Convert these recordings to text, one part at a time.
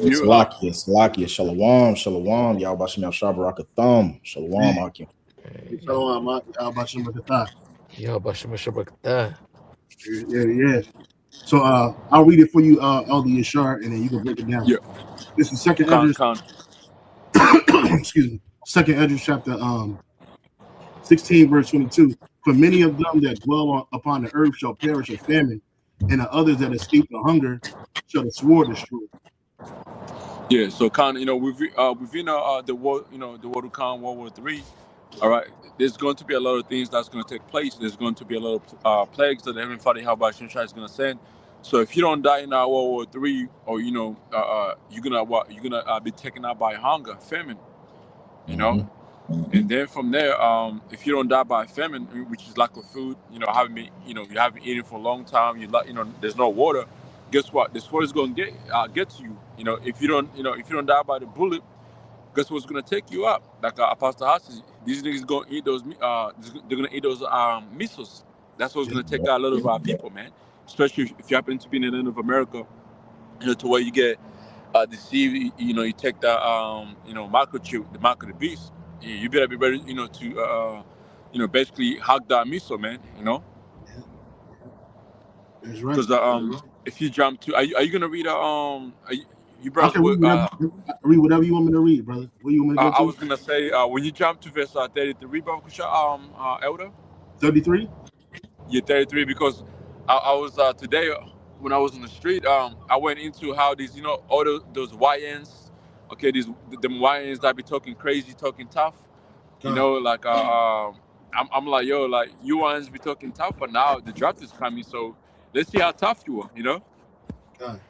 You Salakia, Shalom, y'all Bashim Yashar Barakatham, Shalom, Akim. Shalom, how about you, Makatha? Yo, Bashima Shabakta. Yeah. So I'll read it for you, Elder Yashar, and then you can break it down. Yeah. This is second Con, Ezra, con. excuse me, second Ezra chapter 16, verse 22. For many of them that dwell upon the earth shall perish of famine, and the others that escape the hunger shall the sword destroy. Yeah, so con, within the war, the World Con World War III. All right, there's going to be a lot of things that's going to take place. There's going to be a lot of plagues that the Heavenly Father Yahweh is going to send. So if you don't die in World War III, or you're gonna be taken out by hunger, famine, you know. And then from there, if you don't die by famine, which is lack of food, you haven't eaten for a long time, there's no water. Guess what? This water is going to get to you. If you don't die by the bullet, guess what's going to take you up? Like Apostle Haas says, these niggas going to eat those. They're going to eat those missiles. That's what's going to take out a lot of our people, man. Especially if you happen to be in the land of America, to where you get deceived. You take the microchip, the mark of the beast. You better be ready, to basically hug that missile, man. Yeah, that's right. Because if you jump to, are you gonna read you I brothers can would read whatever you want me to read, brother. Where you want me to go I to? was gonna say when you jump to verse 33, Brother Kusha, Elder, 33? you're 33 because I was today when I was on the street, I went into how these, all those YNs, okay, them YNs that be talking crazy, talking tough, God, like I'm like, yo, like you YNs be talking tough, but now the draft is coming, so let's see how tough you are, God,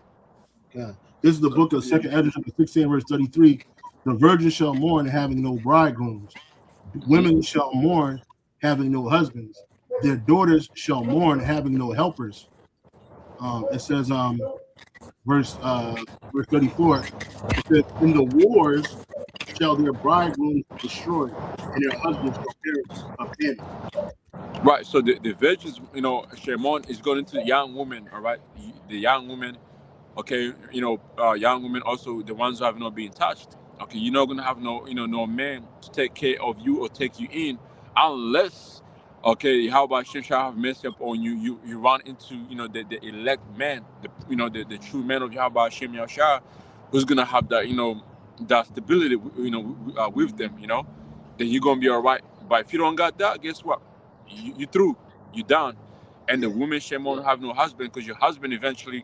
God. This is the So, book of second Ezra, chapter 16, verse 33. The virgin shall mourn, having no bridegrooms. mhm. Women shall mourn, having no husbands. Their daughters shall mourn, having no helpers. It says, verse 34, it says, in the wars shall their bridegrooms be destroyed, and their husbands shall perish of famine. Right. So the virgins, Shemon is going into young women. All right, the young women. Okay, young women also the ones who have not been touched. Okay, you're not gonna have no man to take care of you or take you in, unless, okay, how about Shem shall have mercy upon you? You run into the elect man, the true man of Yahweh Shem Yashar, who's gonna have that stability, with them. Then you're gonna be all right. But if you don't got that, guess what? You through, you down. And the Yeah, women Shemon have no husband because your husband eventually.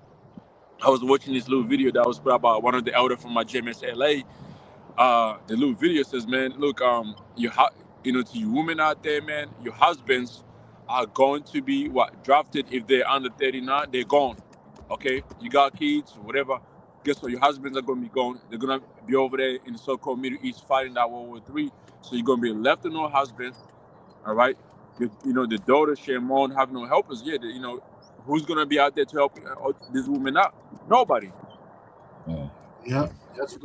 I was watching this little video that was put up by one of the elder from my GMS LA. The little video says, man, look, to you women out there, man, your husbands are going to be drafted if they're under 39, they're gone. Okay, you got kids, whatever. Guess what? Your husbands are going to be gone. They're going to be over there in the so-called Middle East fighting that World War III. So you're going to be left with no husband. All right, the daughter Shimon have no helpers. Yeah, who's going to be out there to help this woman out? Nobody. yeah. That's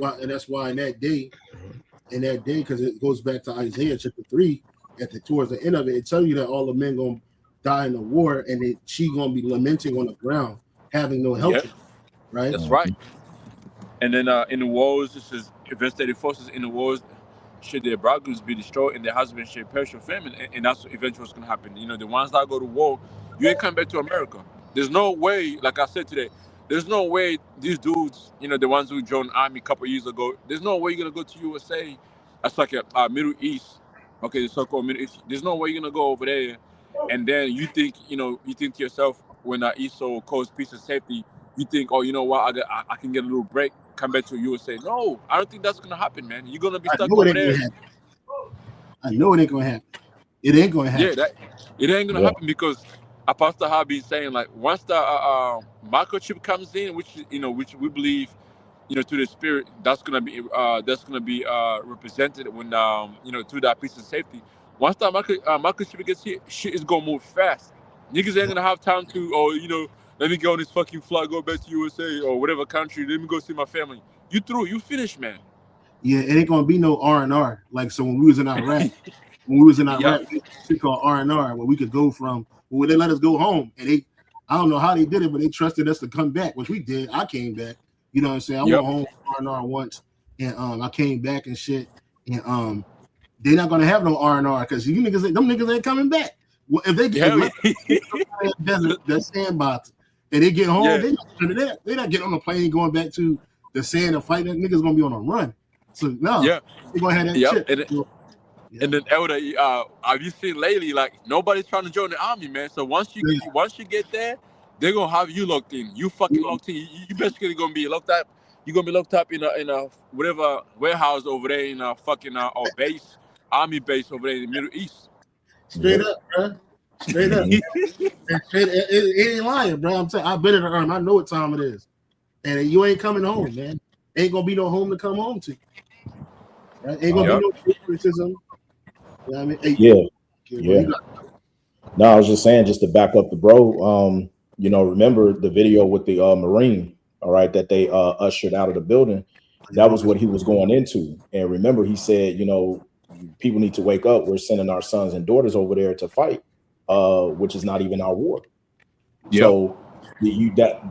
why in that day, because it goes back to Isaiah chapter 3, towards the end of it, it tells you that all the men gonna die in the war, and she gonna be lamenting on the ground, having no Yeah, helper, right? that's right. And then in the wars, this is verse 34 says, in the wars, should their bridegrooms be destroyed and their husbands should perish of famine. And that's eventually what's going to happen. The ones that go to war, you ain't coming back to America. There's no way, like I said today, there's no way these dudes, the ones who joined the army a couple of years ago, there's no way you're going to go to USA. That's like a Middle East, okay, the so-called Middle East. There's no way you're going to go over there. And then you think to yourself, when ESO calls peace and safety, you think, oh, you know what, I can get a little break, come back to USA. No, I don't think that's gonna happen, man. You're gonna be I stuck know it over ain't there. gonna happen. I know it ain't gonna happen. It ain't gonna Yeah, happen. that it ain't gonna Yeah. happen because Apostle have been saying, like, once the microchip comes in, which we believe, to the spirit, that's gonna be represented when through that peace and safety. Once that microchip gets here, shit is gonna move fast. Niggas ain't Yeah, gonna have time to, let me go on this fucking flight, go back to USA or whatever country. Let me go see my family. You through, you finished, man. yeah, it ain't gonna be no R&R. Like, so when we was in Iraq, we had Yeah. a shit called R&R, where we could go from, where they let us go home, and I don't know how they did it, but they trusted us to come back, which we did. I came back, You know what I'm saying? I went home R&R once, and I came back and shit, and they're not gonna have no R&R because them niggas ain't coming back. Well, if they get desert, that sandbox, and they get home, they not they're not getting on the plane going back to the sand and fighting. That niggas gonna be on a run. So no, they're gonna have that shit. And then Elder, have you seen lately? Like nobody's trying to join the army, man. So once you get there, they're gonna have you locked in. You fucking locked in. You basically gonna be locked up. You're gonna be locked up in a whatever warehouse over there in a fucking or base, army base over there in the Middle East. Straight up, bro. Straight up. It ain't lying, bro. I'm saying I've been in the army. I know what time it is, and you ain't coming home, man. Ain't gonna be no home to come home to. Right? Ain't gonna be no criticism. You know what I mean? Yeah. No, I was just saying, just to back up the bro. Remember the video with the Marine, all right, that they ushered out of the building. That was what he was going into. And remember, he said, people need to wake up. We're sending our sons and daughters over there to fight, which is not even our war. Yep. So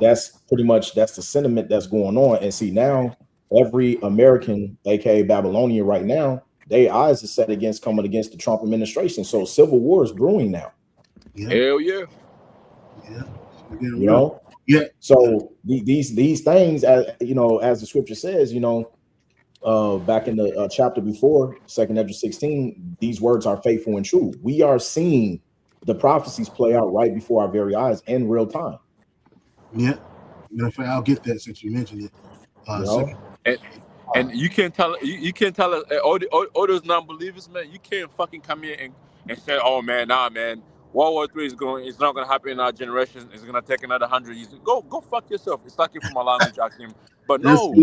that's pretty much the sentiment that's going on. And see, now every American, aka Babylonian, right now, their eyes are set against coming against the Trump administration. So civil war is brewing now. Hell yeah. Yeah. So these things, as the scripture says, back in the chapter before, 2nd Ezra 16, these words are faithful and true. We are seeing the prophecies play out right before our very eyes in real time. Yeah. I'll get that since you mentioned it. And you can't tell us all those non-believers, man. You can't fucking come here and say, oh man, nah, man, World War III it's not gonna happen in our generation. It's gonna take another 100 years. Go fuck yourself. It's like from my language, Akim. But no,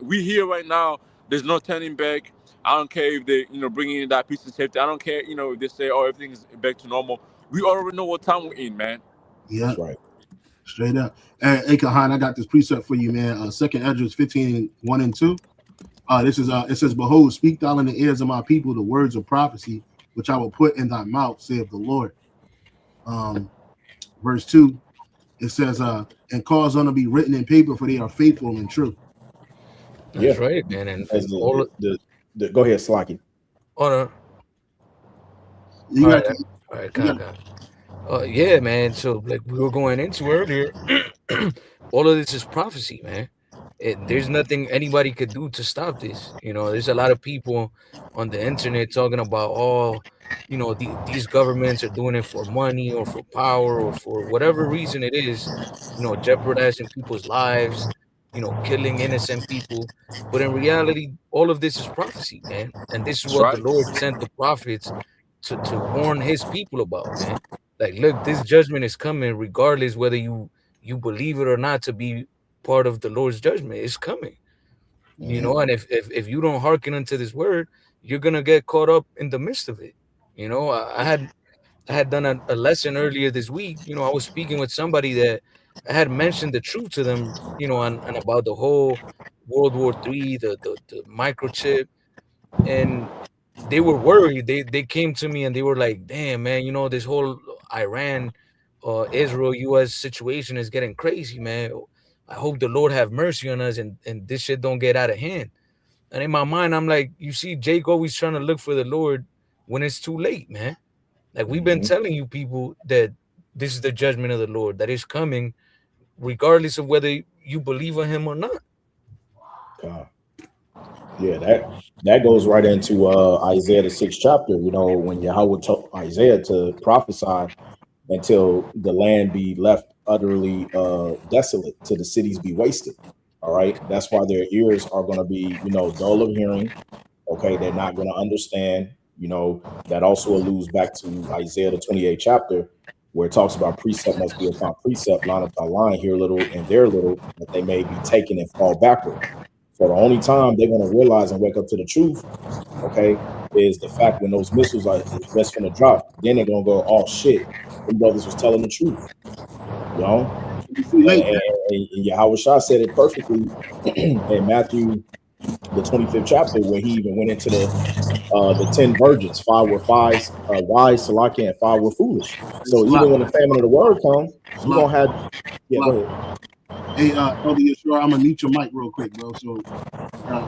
we here right now. There's no turning back. I don't care if they bringing in that piece of safety. I don't care if they say everything's back to normal. We already know what time we're in, man. Yeah, that's right. Straight up. Hey, Kahan, I got this precept for you, man. 2nd Ezra 15, 1 and 2. This is it says, behold, speak thou in the ears of my people the words of prophecy, which I will put in thy mouth, saith the Lord. Verse 2, it says, and cause them to be written in paper, for they are faithful and true. That's right, man. And all go ahead, Slocky. All right. Yeah, man. So like we were going into earlier, all of this is prophecy, man. There's nothing anybody could do to stop this. There's a lot of people on the internet talking about, these governments are doing it for money or for power or for whatever reason it is, jeopardizing people's lives, killing innocent people. But in reality, all of this is prophecy, man. And this is what the Lord sent the prophets to warn his people about, man. Like, look, this judgment is coming regardless whether you believe it or not to be part of the Lord's judgment. It's coming, and if you don't hearken unto this word, you're going to get caught up in the midst of it. I had done a lesson earlier this week. I was speaking with somebody that I had mentioned the truth to them, and about the whole World War III, the microchip, and they were worried. They came to me and they were like, damn, man, this whole Iran, Israel, U.S. situation is getting crazy, man. I hope the Lord have mercy on us and this shit don't get out of hand. And in my mind, I'm like, you see, Jake always trying to look for the Lord when it's too late, man. Like we've been telling you people that this is the judgment of the Lord that is coming, regardless of whether you believe in him or not. Yeah, that goes right into Isaiah the 6th chapter. When Yahweh told Isaiah to prophesy until the land be left utterly desolate, till the cities be wasted. All right, that's why their ears are going to be dull of hearing. Okay, they're not going to understand. That also alludes back to Isaiah the 28th chapter, where it talks about precept must be upon precept, line upon line, here little and there little, that they may be taken and fall backward. So the only time they're going to realize and wake up to the truth, okay, is the fact when those missiles are just going to drop. Then they're going to go, oh shit, them brothers was telling the truth, And Yahweh Shah said it perfectly in Matthew the 25th chapter, where he even went into the 10 virgins. 5 were wise, Salaki, and 5 were foolish. So even when the famine of the word comes, you're gonna have. Yeah, go ahead. Hey, sure I'm gonna mute your mic real quick, bro. So uh,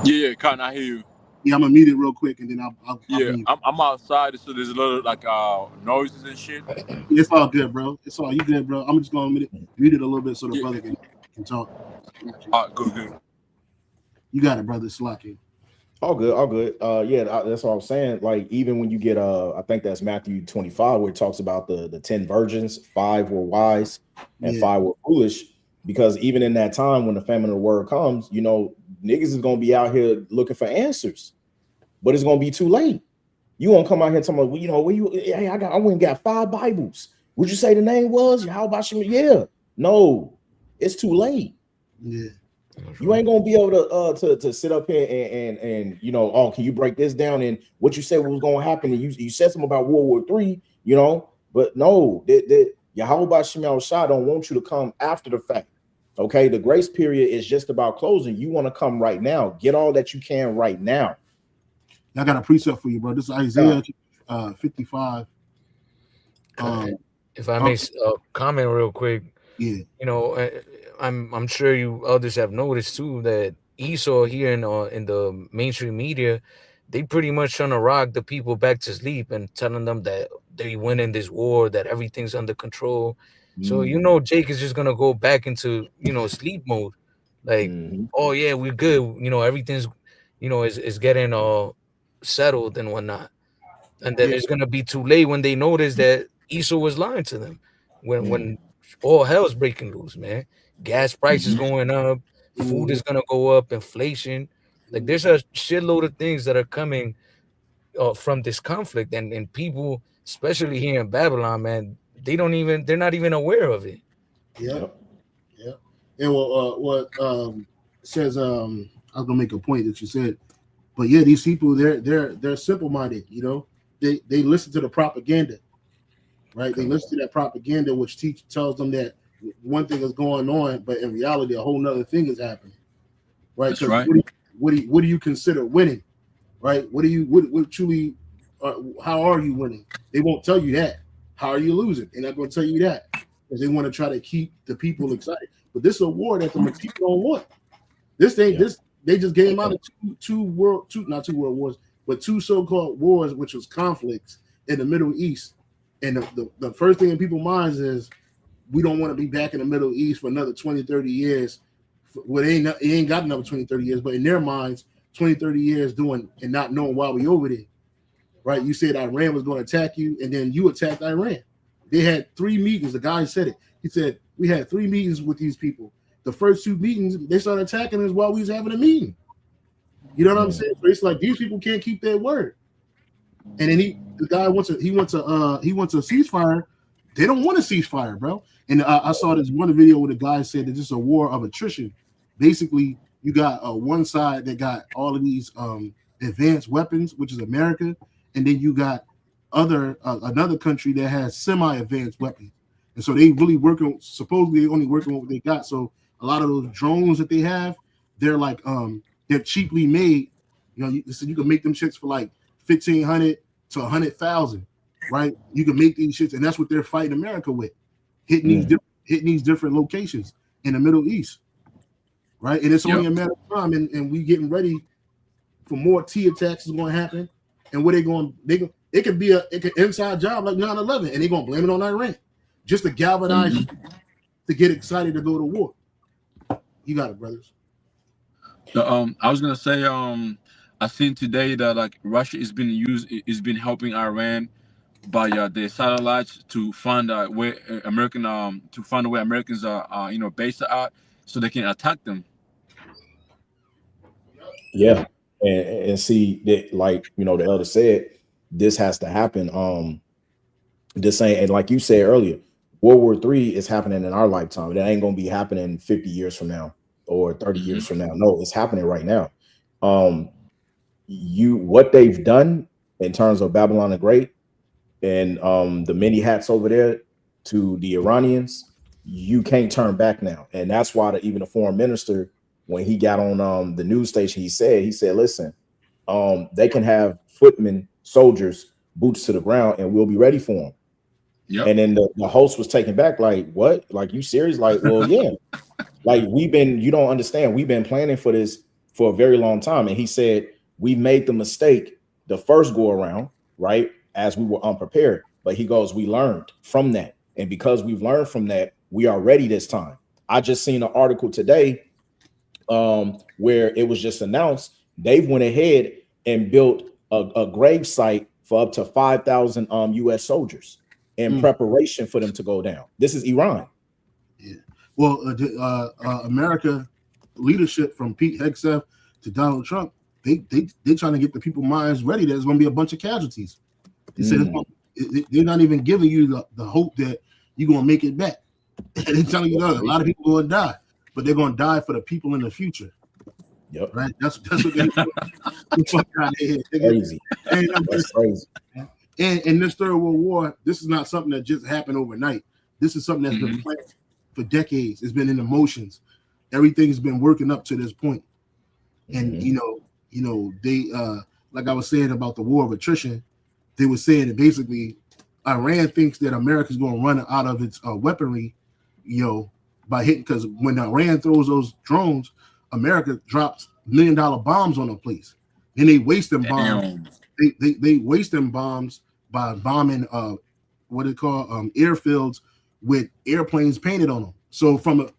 Yeah, yeah, Cotton, I hear you. yeah, I'm gonna mute it real quick, and then I'll Yeah, bring you. I'm outside, so there's a little like noises and shit. It's all good, bro. It's all you good, bro. I'm just gonna mute it a little bit so the Yeah, brother can talk. good, good. You got it, brother. Slocky. All good, all good. Yeah, that's what I'm saying. Like, even when you get I think that's Matthew 25, where it talks about the 10 virgins, 5 were wise and Yeah, 5 were foolish. Because even in that time when the famine of the word comes, niggas is gonna be out here looking for answers, but it's gonna be too late. You won't come out here talking about, well, where you hey, I went and got 5 Bibles. Would you say the name was? How about you? Yeah, no, it's too late. yeah, You ain't gonna be able to sit up here and oh, can you break this down? And what you said was gonna happen, and you said something about World War III, but no, that Yahweh Shemel Shah don't want you to come after the fact. Okay, the grace period is just about closing. You want to come right now, get all that you can right now. I got a precept for you, bro. This is Isaiah 55. If I may comment real quick, Yeah, I'm sure you others have noticed too that Esau here in the mainstream media, they pretty much trying to rock the people back to sleep and telling them that they win in this war, that everything's under control. So Jake is just gonna go back into sleep mode, like, Mhm. oh yeah, we're good, everything's is getting settled and whatnot. And then yeah, it's gonna be too late when they notice that Esau was lying to them. When all hell's breaking loose, man. Gas prices going up, food is gonna go up, inflation. Like there's a shitload of things that are coming from this conflict, and people, especially here in Babylon, man, they're not even aware of it. yeah, Yep. yeah. And what says I was gonna make a point that you said, but yeah, these people they're simple minded. They listen to the propaganda, right? They listen to that propaganda, which tells them that one thing is going on, but in reality, a whole nother thing is happening, right? That's Because right. what do you consider winning, right? What truly, how are you winning? They won't tell you that. How are you losing? They're not going to tell you that because they want to try to keep the people excited. But this is a war that the people don't want. This thing, this they just came out of not two world wars, but two so-called wars, which was conflicts in the Middle East. And the first thing in people's minds is we don't want to be back in the Middle East for another 20, 30 years. Well, it ain't got another 20, 30 years, but in their minds, 20, 30 years doing and not knowing why we over there. Right? You said Iran was going to attack you, and then you attacked Iran. They had 3 meetings. The guy said it. He said, we had 3 meetings with these people. The first 2 meetings, they started attacking us while we was having a meeting. You know what I'm saying? So it's like these people can't keep their word. And then the guy wants a ceasefire. They don't want a ceasefire, bro. And I saw this one video where the guy said that this is a war of attrition. Basically, you got one side that got all of these advanced weapons, which is America, and then you got another country that has semi-advanced weapons. And so they really working. Supposedly, they only working on what they got. So a lot of those drones that they have, they're like they're cheaply made. You can make them shits for like 1,500 to 100,000, right? You can make these shits, and that's what they're fighting America with, hitting these different locations in the Middle East, right? And it's only a matter of time, and we getting ready for more T attacks is going to happen. And what it could be an inside job like 9/11, and they're going to blame it on Iran just to galvanize to get excited to go to war. You got it, brothers. I was gonna say, I seen today that like Russia is been helping Iran by their satellites to find where Americans are based at, so they can attack them. Yeah. And see that, like, the elder said, this has to happen. This ain't, and like you said earlier, World War III is happening in our lifetime. It ain't gonna be happening 50 years from now or 30 years from now. No, it's happening right now. What they've done in terms of Babylon the Great and the many hats over there to the Iranians, you can't turn back now. And that's why even the foreign minister, when he got on the news station, he said, listen, they can have footmen, soldiers boots to the ground, and we'll be ready for them. Yep. And then the host was taken back, like, what? Like, you serious? Like, well, yeah. Like, you don't understand. We've been planning for this for a very long time. And he said, we made the mistake the first go around, right? As we were unprepared. But he goes, we learned from that. And because we've learned from that, we are ready this time. I just seen an article today where it was just announced they went ahead and built a grave site for up to 5,000 U.S. soldiers in preparation for them to go down. This is Iran. Yeah. Well, America leadership from Pete Hegseth to Donald Trump, they trying to get the people minds ready. There's going to be a bunch of casualties. They said they're not even giving you the hope that you're going to make it back. They're telling you that a lot of people going to die, but they're going to die for the people in the future. Yep. Right. That's what they're crazy. That's crazy. And in this Third World War, this is not something that just happened overnight. This is something that's been planned for decades. It's been in the motions. Everything's been working up to this point. And you know, they like I was saying about the war of attrition, they were saying that basically Iran thinks that America's going to run out of its weaponry, by hitting, because when Iran throws those drones, America drops $1 million bombs on a place. Then they waste them bombs. They waste them bombs by bombing what they call airfields with airplanes painted on them. So from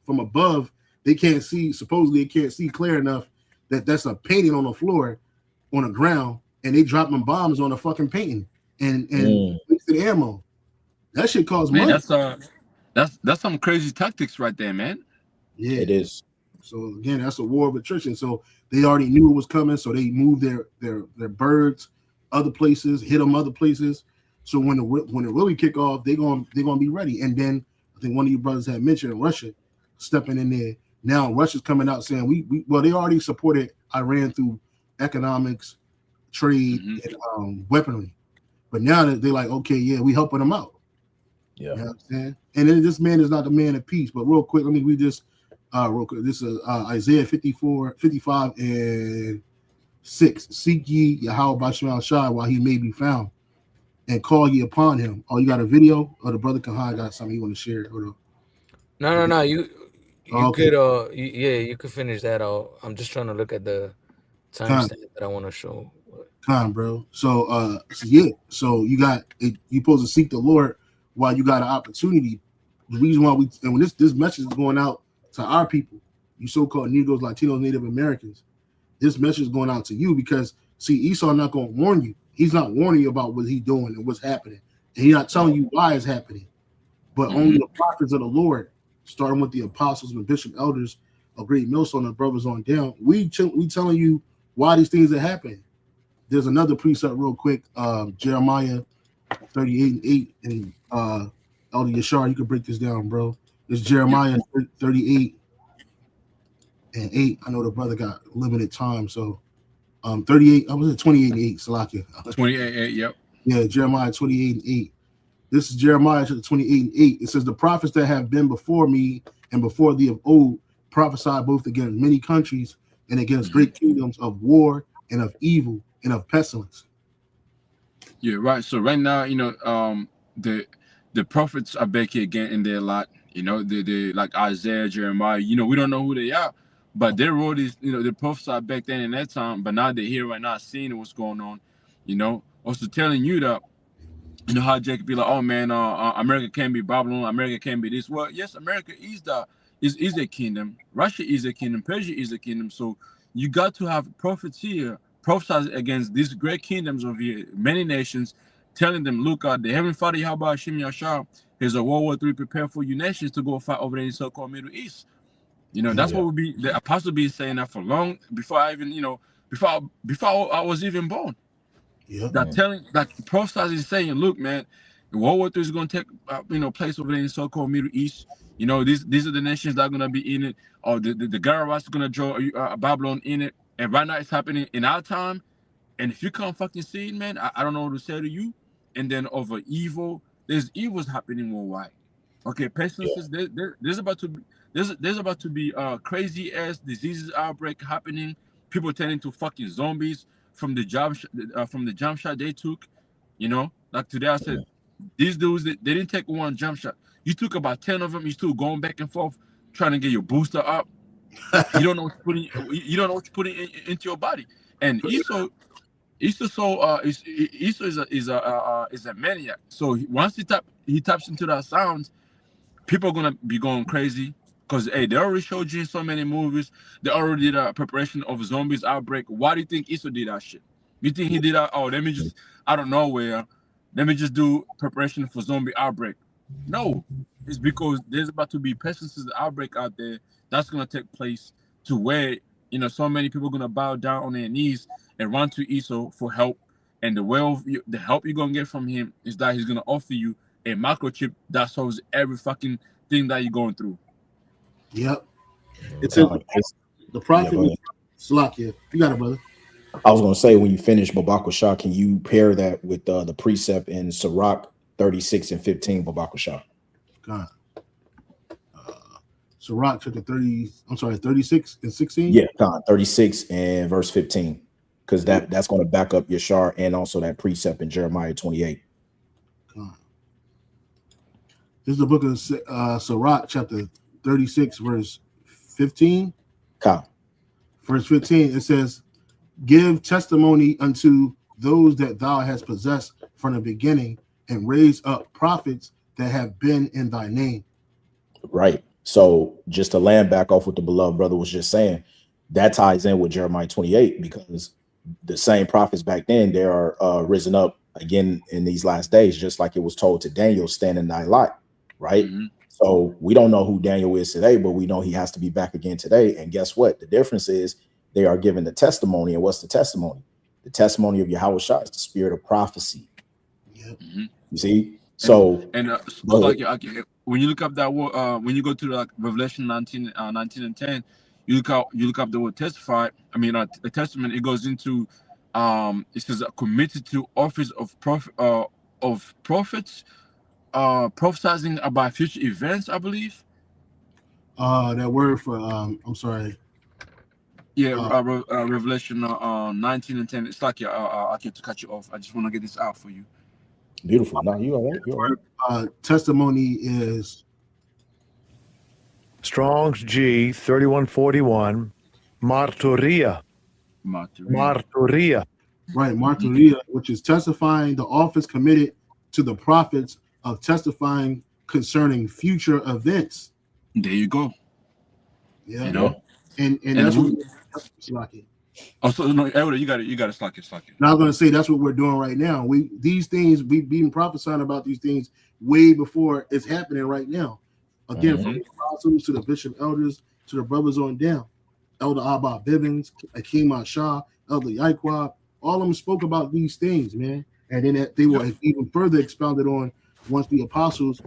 above, they can't see. Supposedly, they can't see clear enough that that's a painting on the floor, on the ground, and they dropping bombs on the fucking painting and wasted ammo. That shit costs money. That's some crazy tactics right there, man. Yeah, it is. So again, that's a war of attrition. So they already knew it was coming, so they moved their birds other places, hit them other places. So when it really kick off, they're gonna be ready. And then I think one of you brothers had mentioned Russia stepping in there. Now Russia's coming out saying well, they already supported Iran through economics, trade, and weaponry. But now they're like, okay, yeah, we helping them out. Yeah. You know what I'm saying? And then this man is not the man of peace. But real quick, let me read this real quick. This is Isaiah 54, 55, and 6. Seek ye Yahweh Bashar Shai while he may be found, and call ye upon him. Oh, you got a video? Or the brother Kahai got something you want to share? No. You okay. could you could finish that out. I'm just trying to look at the timestamp that I want to show. Time, bro. So so you got it, you supposed to seek the Lord while you got an opportunity. The reason why when this message is going out to our people, you so-called Negroes, Latinos, Native Americans, this message is going out to you because see, Esau not going to warn you. He's not warning you about what he's doing and what's happening, and he's not telling you why it's happening. But only the prophets of the Lord, starting with the apostles and bishop elders of Great Millstone and brothers on down, we telling you why these things are happening. There's another precept real quick, Jeremiah 38:8, and Elder Yashar, you can break this down, bro. It's Jeremiah 38:8. I know the brother got limited time, so 38. I was at 28:8. Salakia. 28:8. Yep. Yeah, Jeremiah 28:8. This is Jeremiah 28:8. It says, "The prophets that have been before me and before thee of old prophesied both against many countries and against great kingdoms of war and of evil and of pestilence." Yeah, right. So right now, the prophets are back here again in their lot. They like Isaiah, Jeremiah. We don't know who they are, but they wrote these. The prophesied back then in that time, but now they're here right now, seeing what's going on. Also telling you that. How Jacob be like, oh man, America can't be Babylon, America can't be this. Well, yes, America is a kingdom. Russia is a kingdom. Persia is a kingdom. So you got to have prophets here, prophesize against these great kingdoms of here, many nations, telling them, look, the Heavenly Father Yahweh Hashem Yashar is a World War III prepared for you nations to go fight over there in the so-called Middle East. That's what would be the apostle be saying that for long before I even, before I was even born. Yeah. That prophesies is saying, look, man, World War III is going to take, place over there in the so-called Middle East. These are the nations that are going to be in it. Or the Garawas are going to draw Babylon in it. And right now it's happening in our time. And if you can't fucking see it, man, I don't know what to say to you. And then over evil, there's evils happening worldwide. Okay, pestilences. There's about to be crazy ass diseases outbreak happening. People turning to fucking zombies from the jump shot they took. You know, like today I said, these dudes they didn't take one jump shot. You took about 10 of them. You still going back and forth, trying to get your booster up. You don't know what you're putting. You don't know what you're putting into your body. And Esau is a maniac. So once he taps into that sound, people are gonna be going crazy because hey, they already showed you in so many movies. They already did a preparation of zombies outbreak. Why do you think Esau did that shit? You think he did that? Oh, let me just out of nowhere, let me just do preparation for zombie outbreak. No, it's because there's about to be pestilence outbreak out there that's gonna take place to where so many people are gonna bow down on their knees and run to Esau for help. And the help you're gonna get from him is that he's gonna offer you a microchip that solves every fucking thing that you're going through. Yep. It's the prophet. Yeah, Slakia. You got it, brother. I was going to say, when you finish Babakwa Shah, can you pair that with the precept in Sirach 36 and 15, Babakwa Shah? God. Sirach chapter 36 and 16? Yeah, God, 36 and verse 15. Because that's going to back up Yashar and also that precept in Jeremiah 28. God. This is the book of Sirach chapter 36, verse 15. God. Verse 15, it says, give testimony unto those that thou hast possessed from the beginning, and raise up prophets that have been in thy name. Right. So just to land back off what the beloved brother was just saying, that ties in with Jeremiah 28, because the same prophets back then, they are risen up again in these last days, just like it was told to Daniel, stand in thy light. Right. Mm-hmm. So we don't know who Daniel is today, but we know he has to be back again today. And guess what? The difference is they are given the testimony. And what's the testimony? The testimony of Yahweh Shah is the spirit of prophecy. Yep. Mm-hmm. You see? So like when you look up that word, when you go to like Revelation 19 and 10, you look up the word testify. I mean, the testament, it goes into it says committed to office of prophets, prophesizing about future events, I believe. That word for I'm sorry. Yeah, Revelation 19 and 10. It's like I can't cut you off. I just want to get this out for you. Beautiful. No, you all right. You all right. Testimony is Strong's G 3141. Marturia. Right, martyria, which is testifying, the office committed to the prophets of testifying concerning future events. There you go. Yeah, you know, and that's what Slacky. Also, no, you got it, Slacky. Now I'm going to say that's what we're doing right now. These things we've been prophesying about these things way before it's happening right now. Again, from the apostles to the bishop elders to the brothers on down, Elder Abba Bivens, Akeem Ashah, Elder Yaikwab, all of them spoke about these things, man. And then they were even further expounded on once the apostles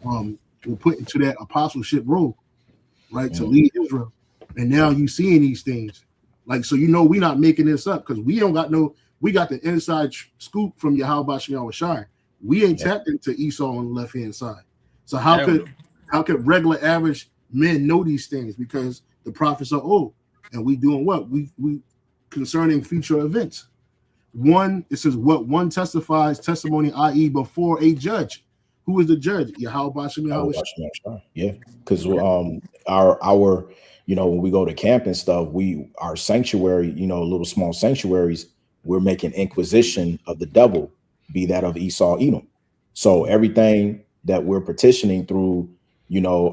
were put into that apostleship role, right, to lead Israel. And now you seeing these things. Like, so we're not making this up, because we got the inside scoop from Yahweh Shem Shai. We ain't tapped into Esau on the left-hand side. So how could regular average men know these things? Because the prophets are old, and we doing what? We concerning future events. It says what one testifies testimony, i.e. before a judge. Who is the judge? Yahweh Shem Shai. Yeah, because our when we go to camp and stuff, our sanctuary, little small sanctuaries, we're making inquisition of the devil, be that of Esau, Edom. So everything that we're petitioning through,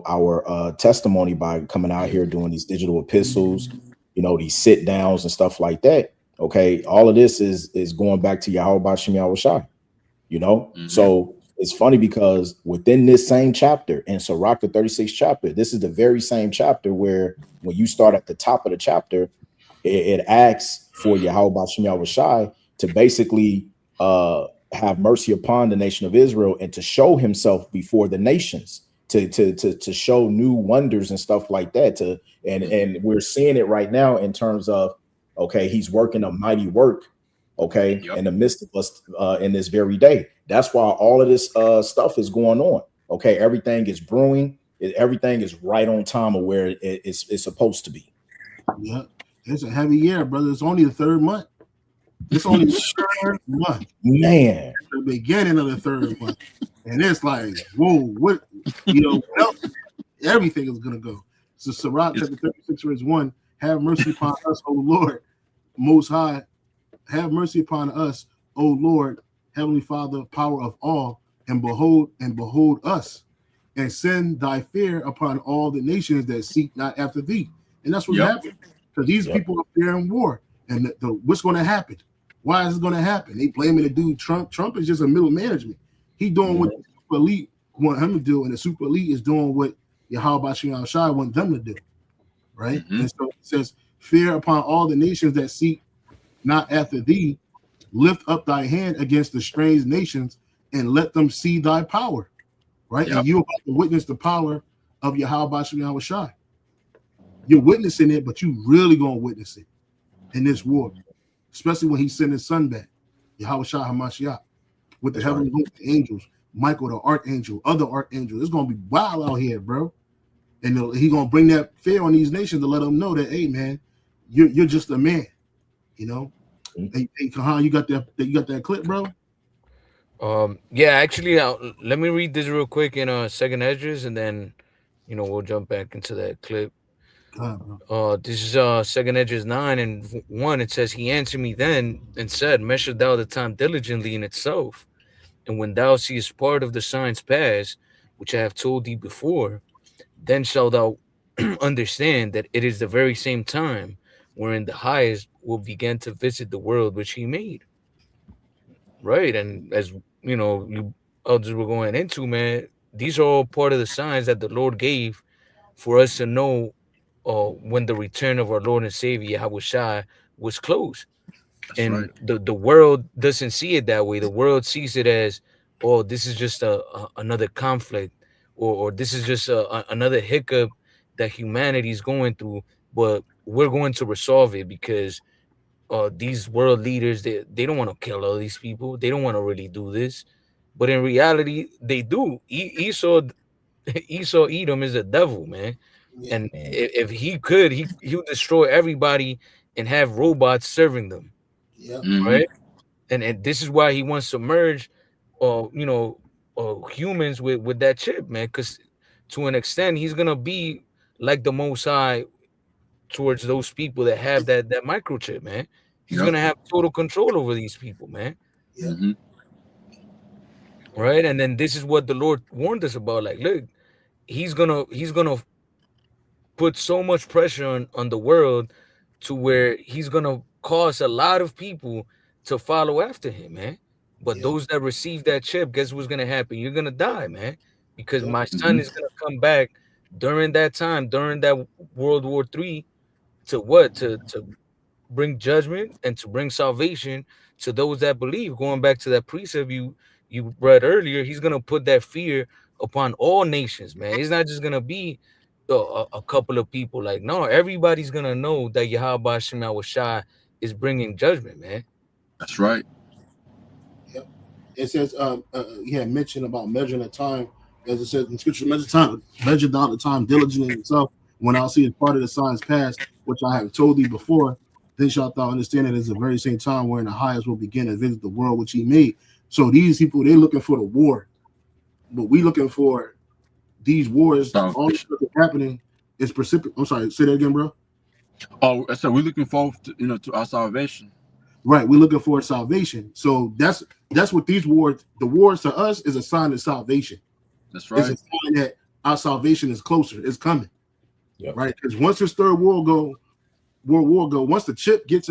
our testimony by coming out here doing these digital epistles, these sit downs and stuff like that. Okay, all of this is going back to Yahweh Shem Shai, So it's funny because within this same chapter, in Sirach, the 36th chapter, this is the very same chapter where when you start at the top of the chapter, it asks for Yahweh Shem Shai to basically have mercy upon the nation of Israel and to show himself before the nations, to show new wonders and stuff like that. And we're seeing it right now in terms of, okay, he's working a mighty work, okay, in the midst of us in this very day. That's why all of this stuff is going on. Okay, everything is brewing. Everything is right on time of where it's supposed to be. Yeah, it's a heavy year, brother. It's only the third month. It's only the third month. Man, the beginning of the third month. And it's like, whoa, what what else? Everything is gonna go. So Sirach chapter 36, verse 1, have mercy upon us, O Lord, most high, have mercy upon us, O Lord, Heavenly Father, power of all, and behold us, and send thy fear upon all the nations that seek not after thee. And that's what's happening. Because these people are fearing war. And what's going to happen? Why is it going to happen? They blaming the dude Trump. Trump is just a middle management. He doing what the super elite want him to do, and the super elite is doing what Yahweh Shem Shai want them to do. Right? And so it says, fear upon all the nations that seek not after thee, lift up thy hand against the strange nations and let them see thy power. Right? And you're about to witness the power of Yahweh Shem Shai. You're witnessing it, but you really gonna witness it in this war, especially when he sent his son back, Yahweh Shai HaMashiach, with the heavenly host, the angels, Michael the archangel, other archangels. It's gonna be wild out here, bro. And he gonna bring that fear on these nations to let them know that, hey, man, you're just a man, you know. Hey, Kahan, you got that clip, bro? Yeah, actually, let me read this real quick in Second Edges, and then we'll jump back into that clip. This is Second Edges 9:1. It says, he answered me then and said, measure thou the time diligently in itself, and when thou seest part of the signs pass, which I have told thee before, then shalt thou understand that it is the very same time wherein the highest will begin to visit the world which he made. Right. And as you others were going into, man, these are all part of the signs that the Lord gave for us to know when the return of our Lord and Savior Yahweh Shai was close. And the world doesn't see it that way. The world sees it as, oh, this is just another conflict, or this is just another hiccup that humanity is going through, but we're going to resolve it because these world leaders, they don't want to kill all these people. They don't want to really do this, but in reality, they do. Esau Edom is a devil, man. And if he could, he would destroy everybody and have robots serving them. Right. And this is why he wants to merge humans with that chip, man, because to an extent he's gonna be like the Most High towards those people that have that microchip, man. He's gonna have total control over these people, man. Right. And then this is what the Lord warned us about. Like, look, he's gonna put so much pressure on the world to where he's gonna cause a lot of people to follow after him, man. But those that receive that chip, guess what's gonna happen? You're gonna die, man, because my son is gonna come back during that time, during that World War III, to what? To bring judgment and to bring salvation to those that believe. Going back to that precept you read earlier, he's gonna put that fear upon all nations, man. It's not just gonna be a couple of people. Like, no, everybody's gonna know that Yahweh Shema Shai is bringing judgment, man. That's right. Yep. It says, he had mentioned about measuring the time, as it says in Scripture, measure down the time diligently itself. When I'll see as part of the signs pass, which I have told thee before, then shalt thou understand it is the very same time wherein the highest will begin to visit the world which he made. So these people, they're looking for the war, but we looking for these wars. All this stuff that's happening is precipitous. I'm sorry, say that again, bro. Oh, I said we're looking forward to, to our salvation. Right, we're looking for salvation. So that's what these wars. The wars to us is a sign of salvation. That's right. It's a sign that our salvation is closer. It's coming. Yep. Right, because once this third world war go, once the chip gets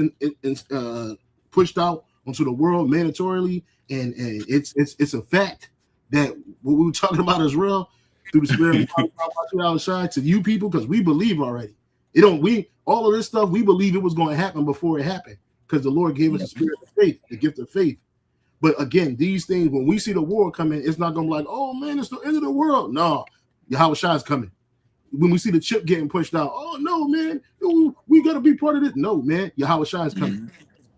pushed out onto the world mandatorily, and it's a fact that what we were talking about is real through the spirit of shine to you people, because we believe already. All of this stuff we believe it was going to happen before it happened, because the Lord gave us the spirit of faith, the gift of faith. But again, these things, when we see the war coming, it's not going to be like, oh man, it's the end of the world. No, Yahweh Shai's coming. When we see the chip getting pushed out, oh no, man, we got to be part of this. No, man, Yahweh Shai is coming,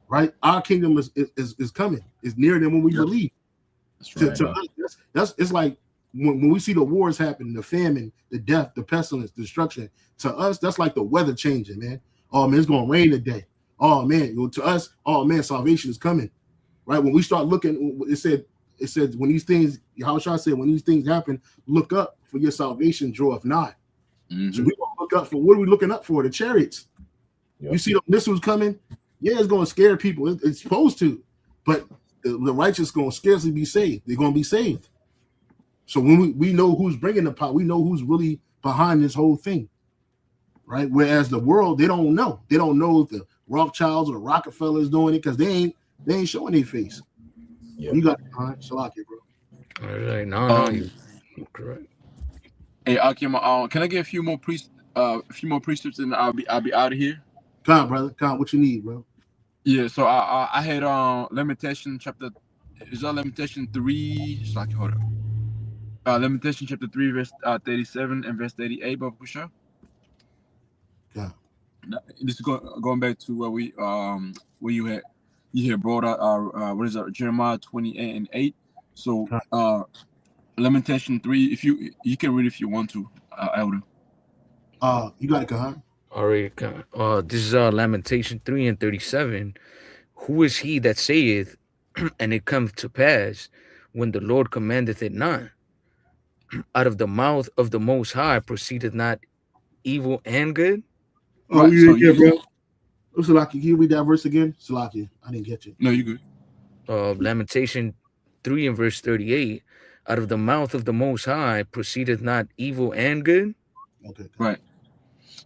right? Our kingdom is coming. It's nearer than when we believe. That's right. To us, it's like when we see the wars happen, the famine, the death, the pestilence, the destruction. To us, that's like the weather changing, man. Oh man, it's gonna rain today. Oh man, to us, oh man, salvation is coming, right? When we start looking, it said when these things, Yahushua said, when these things happen, look up for your salvation draweth nigh. So we gonna look up for, what are we looking up for? The chariots. Yep. You see the missiles coming. Yeah, it's gonna scare people. It's supposed to, but the righteous gonna scarcely be saved. They're gonna be saved. So when we know who's bringing the power, we know who's really behind this whole thing, right? Whereas the world, they don't know. They don't know if the Rothschilds or the Rockefellers doing it, because they ain't showing their face. Yep. You got it, Salaki, bro. All right, no, you're correct. Hey, Akim, can I get a few more precepts, and I'll be out of here. Come on, brother. Come on, what you need, bro? Yeah. So I had Lamentation chapter. Is that Lamentation 3? It's like, hold up. Lamentation chapter 3 verse 37 and verse 38, Baba Kusha. Yeah. This is going back to where you had brought out what is that, Jeremiah 28 and 8. So Lamentation 3, if you can read if you want to, Elder. You got it, Kahan. All right, this is Lamentation 3 and 37. Who is he that saith, and it cometh to pass, when the Lord commandeth it not? Out of the mouth of the Most High proceedeth not evil and good? Oh, Right, you so didn't get, bro. Oh, Salaki, can you read that verse again? Salaki, I didn't get you. No, you good. Lamentation 3 and verse 38. Out of the mouth of the Most High proceedeth not evil and good? Okay. Right.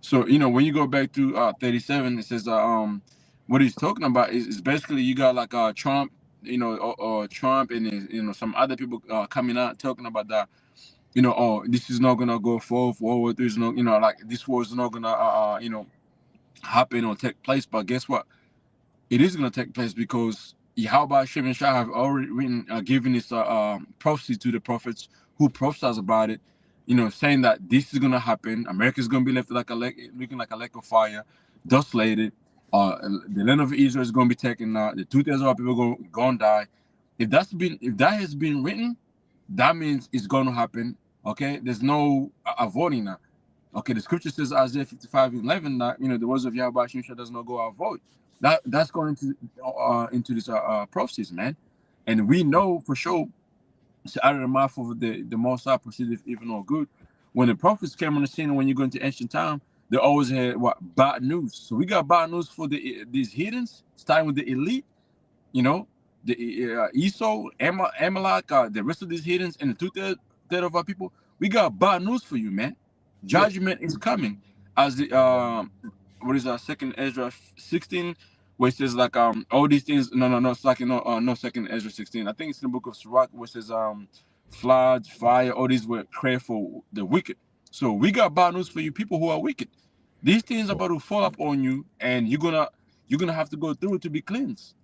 So when you go back to 37, it says what he's talking about is basically you got like Trump, or Trump and some other people coming out talking about that, oh, this is not gonna go forth, World War III is not, like this war is not gonna happen or take place. But guess what? It is gonna take place, because Yahweh Shem and Shah have already given this prophecy to the prophets who prophesies about it, saying that this is gonna happen. America's gonna be left looking like a lake of fire, dust laden. The land of Israel is gonna be taken. The 2/3 of our people gonna die. If that has been written, that means it's gonna happen. Okay, there's no avoiding that. Okay, the scripture says Isaiah 55:11 that the words of Yahweh Shem does not go out void. That's going into this prophecies, man, and we know for sure it's out of the mouth of the Most High proceedeth even or good. When the prophets came on the scene, when you go into ancient time, they always had bad news. So we got bad news for these heathens, starting with the elite, the Esau, Amalek, the rest of these heathens, and the two-third of our people. We got bad news for you, man. Judgment is coming, as the what is that, second Ezra 16, where it says like all these things. No, it's like no second Ezra 16. I think it's in the book of Sirach, where it says floods, fire, all these were prayer for the wicked. So we got bad news for you people who are wicked. These things are about to fall up on you, and you're gonna have to go through it to be cleansed.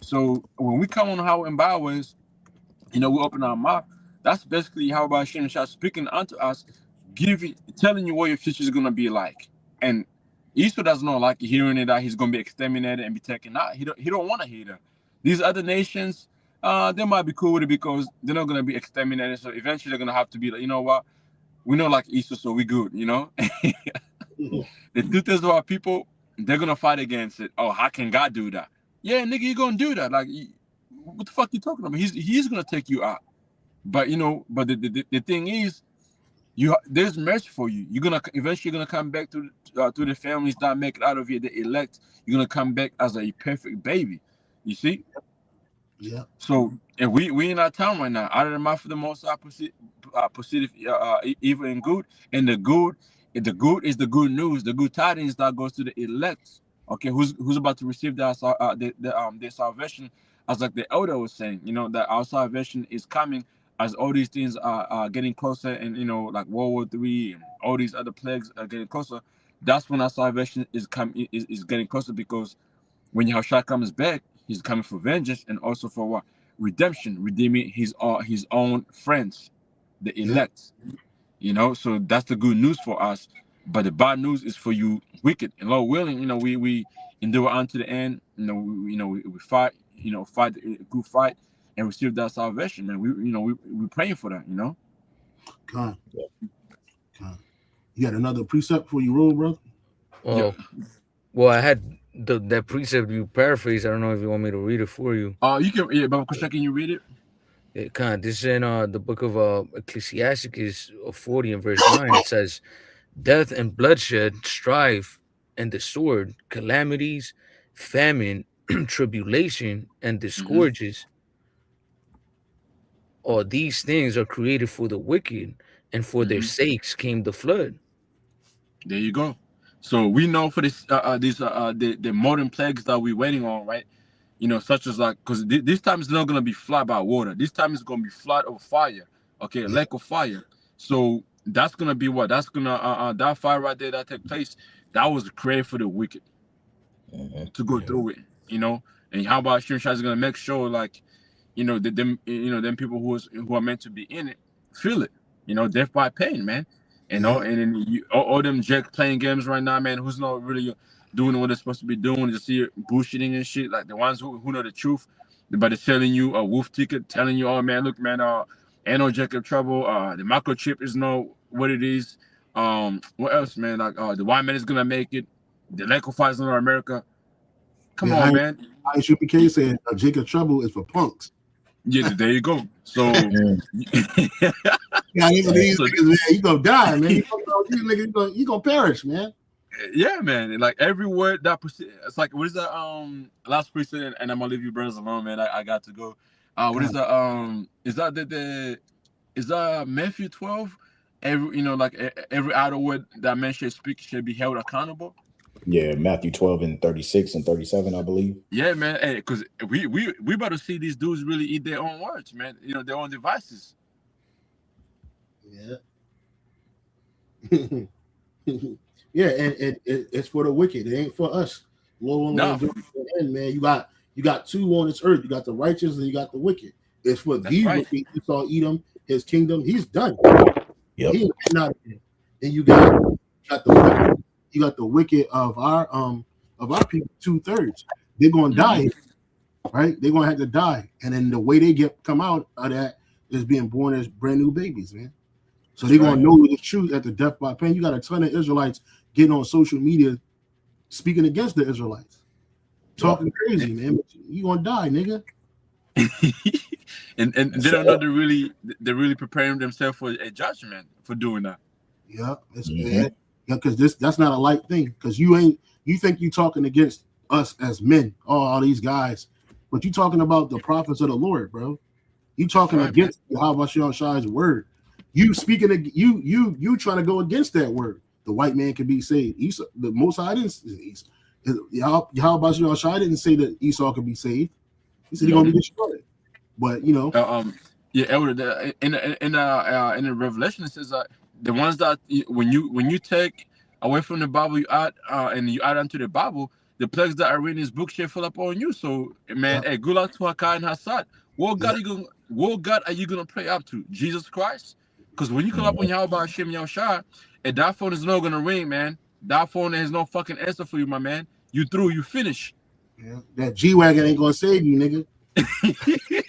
So when we come on how and byways, we open our mouth. That's basically how about Shem Shah speaking unto us, telling you what your future is gonna be like. And Esau does not like hearing it, that he's gonna be exterminated and be taken out. He don't want to hear that. These other nations, they might be cool with it because they're not gonna be exterminated. So eventually they're gonna have to be like, you know what? We know like Esau, so we good. The two-thirds of our people, they're gonna fight against it. Oh, how can God do that? Yeah, nigga, you're gonna do that. Like, what the fuck you talking about? He's gonna take you out. But but the thing is, there's mercy for you. You're gonna eventually come back to the families that make it out of here, the elect. You're gonna come back as a perfect baby. You see? Yeah. So, and we in our time right now. Out of the mouth of the Most High proceedeth evil and good, and the good is the good news, the good tidings that goes to the elect. Okay, who's about to receive their salvation, as like the elder was saying, that our salvation is coming as all these things are getting closer, and like World War III and all these other plagues are getting closer. That's when our salvation is getting closer, because when Yahushua comes back, he's coming for vengeance and also for what? Redemption, redeeming his own friends, the elect. So that's the good news for us. But the bad news is for you wicked. And Lord willing, we endure unto the end. We fight, fight a good fight and receive that salvation, man. We praying for that, Con. You got another precept before you roll, brother? Well, I had that precept you paraphrase. I don't know if you want me to read it for you. You can, yeah, Baba Kusha, can you read it? It kind this is in the book of Ecclesiasticus 40 and verse 9. It says, "Death and bloodshed, strife and the sword, calamities, famine, tribulation and Mm-hmm. discourges, all these things are created for the wicked, and for their Mm-hmm. sakes came the flood." There you go. So we know for this, the modern plagues that we're waiting on, right? You know, such as like, because this time it's not gonna be flood by water. This time it's gonna be flood of fire. Okay, a Yeah, lake of fire. So that's gonna be what? That's gonna that fire right there that take place. That was created for the wicked Mhm. to go Yeah. through it. You know, and how about Shimshai is gonna make sure like that them them people who are meant to be in it feel it. Death by pain, man. yeah, And then all them jack playing games right now, man. Who's not really doing what they're supposed to be doing? Just see bullshitting and shit. Like the ones who know the truth, but they're telling you a wolf ticket, telling you, oh man, look, man, ain't no jack of trouble. The microchip is no what it is. What else, man? Like, the white man is gonna make it. The liquefies in America. Come yeah. on, man. I should be saying Jacob Trouble is for punks. Yeah, there you go. So, Mm. Yeah, these so niggas, man, you gonna die, man. These niggas, you gonna perish, man. yeah, man. Like every word that it's like what is that? Last person, and I'm gonna leave you brothers alone, man. I got to go. What is God, that? Is that the is that Matthew 12? Every like every idle word that man should speak should be held accountable. Yeah, Matthew 12 and 36 and 37, I believe. Yeah, man. Hey, because we about to see these dudes really eat their own words, man. Their own devices. yeah. Yeah, and it's for the wicked. It ain't for us. Lord only No, gonna do it to the end, man. You got two on this earth. You got the righteous and you got the wicked. It's for that's the right. wicked. Esau Edom, his kingdom. He's done. Yep. He ain't not again. And you got the wicked. You got the wicked of our people. 2/3. They're gonna Mm-hmm. die, right? They're gonna have to die. And then the way they come out of that is being born as brand new babies, man. So That's they're right. gonna know the truth at the death by pain. You got a ton of Israelites getting on social media speaking against the Israelites, Yep. talking crazy, man. You gonna die, nigga. and they So, don't know they're really preparing themselves for a judgment for doing that. Yeah, mhm. because that's not a light thing. Because you think you talking against us as men, all these guys, but you talking about the prophets of the Lord, bro. You That's talking right, man. against Yahushua Shai's word. You speaking you trying to go against that word. The white man can be saved. Esau, the Most High didn't. Yahushua Shai didn't say that Esau could be saved. He said he's gonna Hmm. be destroyed. But you know, Yeah, Elder. In the Revelation it says that the ones that when you take away from the Bible, you add and you add onto the Bible, the plagues that are in this book shall fall upon you. So, man, yeah, hey, good luck to Hakai and Hassad. yeah, What God are you gonna pray up to? Jesus Christ? Because when you call up on Mhm. Yahweh Hashem Yahushua, and that phone is not gonna ring, man. That phone has no fucking answer for you, my man. You through, you finish. yeah. That G wagon ain't gonna save you, nigga.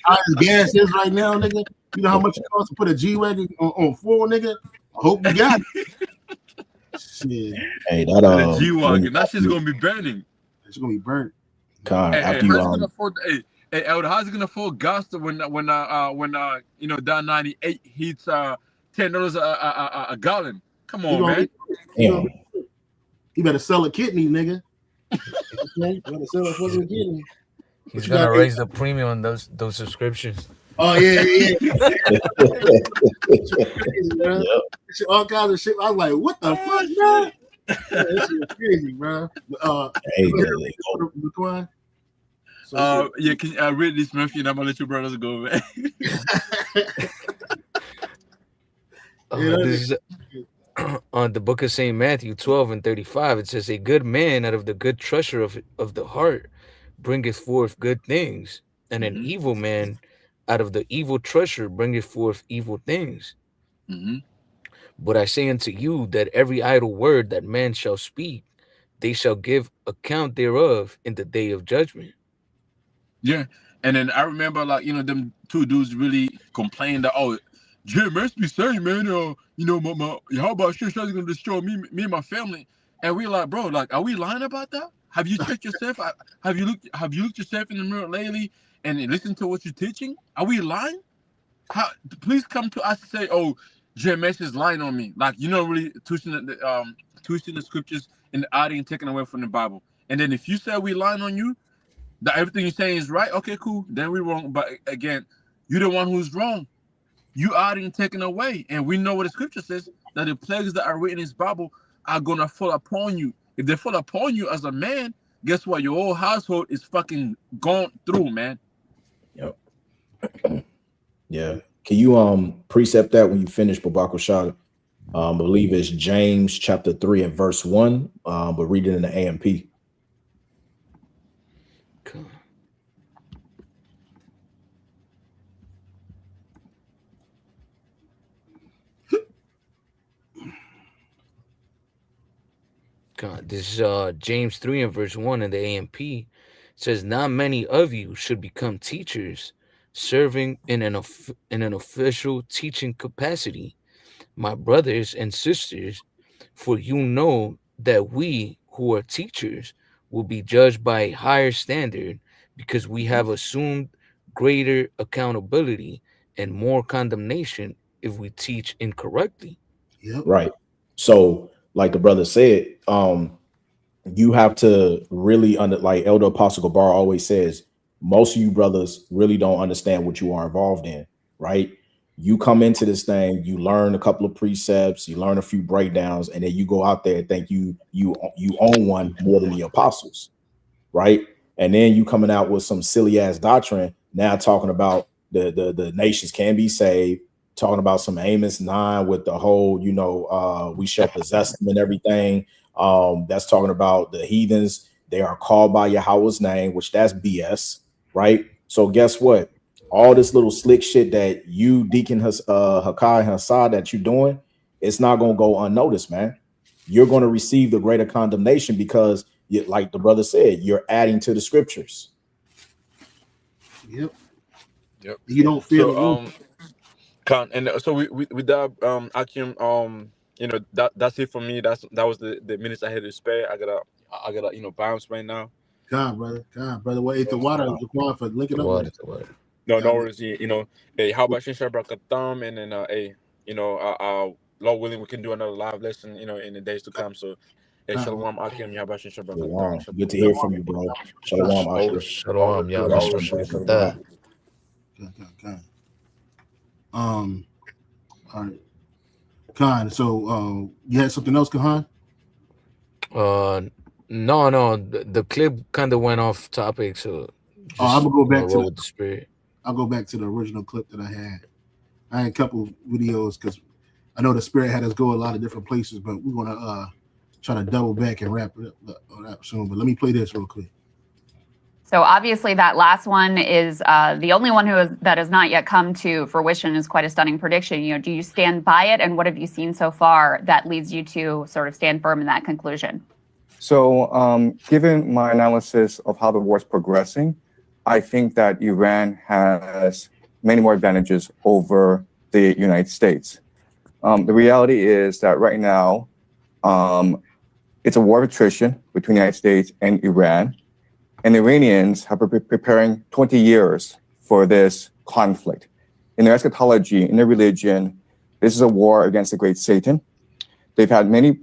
How his gas is right now, nigga. You know how much it costs to put a G wagon on full, nigga. I hope you got it. Shit, Hey, that The G when you Wagon, that shit's gonna be burning. it's gonna be burnt. Hey, after you how's he gonna afford? Hey, Elder, how's he gonna afford gas when that 98 hits $10 a gallon? Come He on, gonna man. be he gonna damn. be he better sell a kidney, nigga. Okay, you better sell a fucking kidney. But He's you got gonna raise the premium on those subscriptions. oh yeah. Crazy, bro. Yep. All kinds of shit. I was like, what the fuck, Oh bro? shit. Yeah, this shit is crazy, bro. Hey, Go but ahead, Bitcoin. So he said, Yeah, can I read this, Murphy, and I'm gonna let your brothers go, man. yeah, This is on the book of Saint Matthew 12 and 35. It says, "A good man out of the good treasure of the heart bringeth forth good things, and an Hmm. evil man out of the evil treasure bringeth forth evil things. Hmm. But I say unto you that every idle word that man shall speak, they shall give account thereof in the day of judgment." Yeah, and then I remember like them two dudes really complained that Jim must be saying, man, my how about shit gonna destroy me and my family, and we like, bro, like, are we lying about that? Have you checked yourself? Have you looked yourself in the mirror lately and listened to what you're teaching? Are we lying? How? Please come to us and say, "Oh, JMS is lying on me." Like you're not really twisting the scriptures and adding and taking away from the Bible. And then if you say we lying on you, that everything you're saying is right, okay, cool. Then we're wrong. But again, you're the one who's wrong. You adding and taking away, and we know what the scripture says that the plagues that are written in this Bible are gonna fall upon you. If they fall upon you as a man, guess what? Your whole household is fucking gone through, man. Yep. Yeah. Can you precept that when you finish Babako Shah? I believe it's James chapter 3 and verse 1. But read it in the AMP. God, this is James 3 and verse 1 in the AMP. It says, "Not many of you should become teachers, serving in an official teaching capacity, my brothers and sisters, for you know that we who are teachers will be judged by a higher standard because we have assumed greater accountability and more condemnation if we teach incorrectly." Yep. Right. So, like the brother said, you have to really like Elder Apostle Gabar always says, most of you brothers really don't understand what you are involved in, right? You come into this thing, you learn a couple of precepts, you learn a few breakdowns, and then you go out there and think you own one more than the apostles, right? And then you coming out with some silly ass doctrine now talking about the nations can be saved, talking about some Amos 9 with the whole, we shall possess them and everything. That's talking about the heathens. They are called by Yahweh's name, which that's BS, right? So guess what? All this little slick shit that you, Deacon Hakai and Hassad, that you're doing, it's not going to go unnoticed, man. You're going to receive the greater condemnation because, like the brother said, you're adding to the scriptures. Yep. You don't fear the Lord. And so with that, Akim, that's it for me. That was the minutes I had to spare. I gotta bounce right now. God, brother. What ate the water? Jaquan for linking up. No worries. Hey, how about Shin Brakatham, and then Lord willing, we can do another live lesson, in the days to come. So, hey, Shalom Akim, Yabashin Brakatham. Good to hear from you, bro. Shalom, Akim. Shalom, Yabashin. God. All right. Khan, so you had something else, Khan? No, the clip kind of went off topic, so I'm gonna go back to the spirit. I'll go back to the original clip that I had. I had a couple videos because I know the spirit had us go a lot of different places, but we're gonna try to double back and wrap it up soon. But let me play this real quick. So obviously that last one is the only one that has not yet come to fruition. Is quite a stunning prediction. Do you stand by it, and what have you seen so far that leads you to sort of stand firm in that conclusion? So given my analysis of how the war is progressing, I think that Iran has many more advantages over the United States. The reality is that right now, it's a war of attrition between the United States and Iran. And the Iranians have been preparing 20 years for this conflict. In their eschatology, in their religion, this is a war against the great Satan. They've had many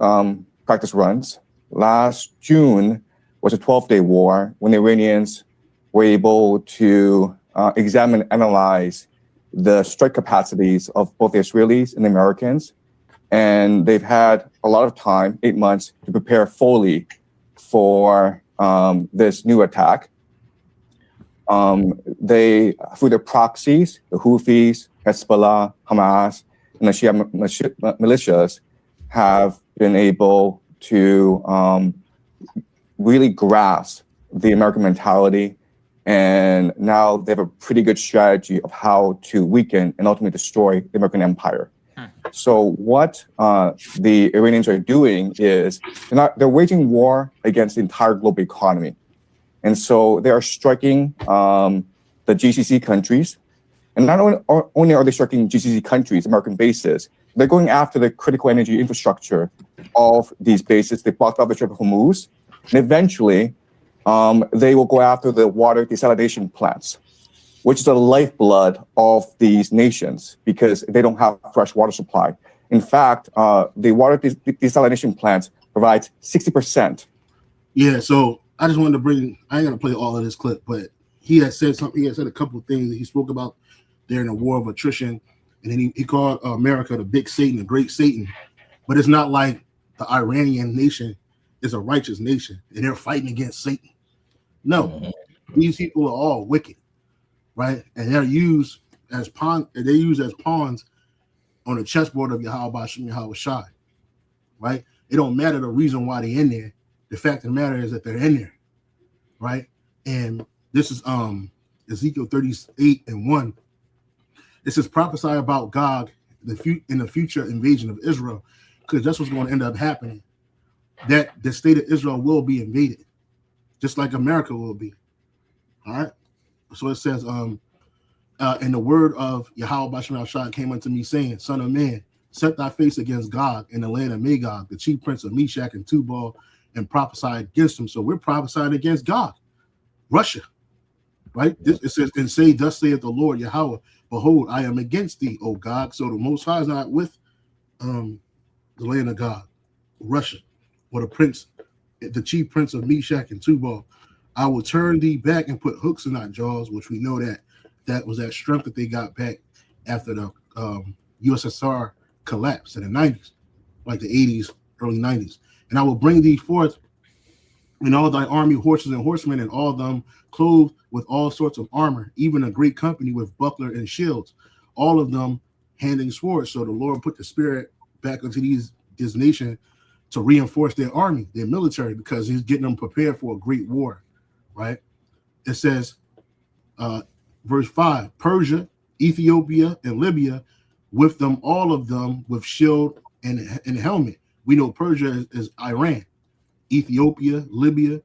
practice runs. Last June was a 12-day war when the Iranians were able to examine and analyze the strike capacities of both the Israelis and the Americans. And they've had a lot of time, 8 months, to prepare fully for this new attack. They, through their proxies, the Houthis, Hezbollah, Hamas, and the Shia militias, have been able to really grasp the American mentality, and now they have a pretty good strategy of how to weaken and ultimately destroy the American empire. So what the Iranians are doing is they're waging war against the entire global economy. And so they are striking the GCC countries. And not only are they striking GCC countries, American bases, they're going after the critical energy infrastructure of these bases. They blocked off the Strait of Hormuz. And eventually, they will go after the water desalination plants, which is the lifeblood of these nations because they don't have fresh water supply. In fact, the water desalination plant provides 60%. Yeah, so I just wanted to bring. I ain't gonna play all of this clip, but he had said something. He had said a couple of things that he spoke about during the war of attrition, and then he called America the big Satan, the great Satan. But it's not like the Iranian nation is a righteous nation and they're fighting against Satan. No, these people are all wicked, right? And they're used as pawns. They're used as pawns on the chessboard of Yahweh Shai, right? It don't matter the reason why they're in there. The fact of the matter is that they're in there, right? And this is Ezekiel 38:1. It says prophesy about Gog in the future invasion of Israel, because that's what's going to end up happening. That the state of Israel will be invaded, just like America will be. All right. So it says, and the word of Yahweh Bashar Shah came unto me, saying, Son of man, set thy face against Gog in the land of Magog, the chief prince of Meshach and Tubal, and prophesy against him. So we're prophesying against Gog, Russia, right? It says, and say, thus saith the Lord Yahweh, behold, I am against thee, O Gog. So the Most High is not with the land of Gog, Russia, or the chief prince of Meshach and Tubal. I will turn thee back and put hooks in thy jaws, which we know that was that strength that they got back after the USSR collapsed in the 90s, like the 80s, early 90s. And I will bring thee forth in all thy army, horses and horsemen, and all them clothed with all sorts of armor, even a great company with buckler and shields, all of them handing swords. So the Lord put the spirit back into this nation to reinforce their army, their military, because he's getting them prepared for a great war, right? It says, verse 5, Persia, Ethiopia, and Libya, with them, all of them with shield and helmet. We know Persia is Iran, Ethiopia, Libya,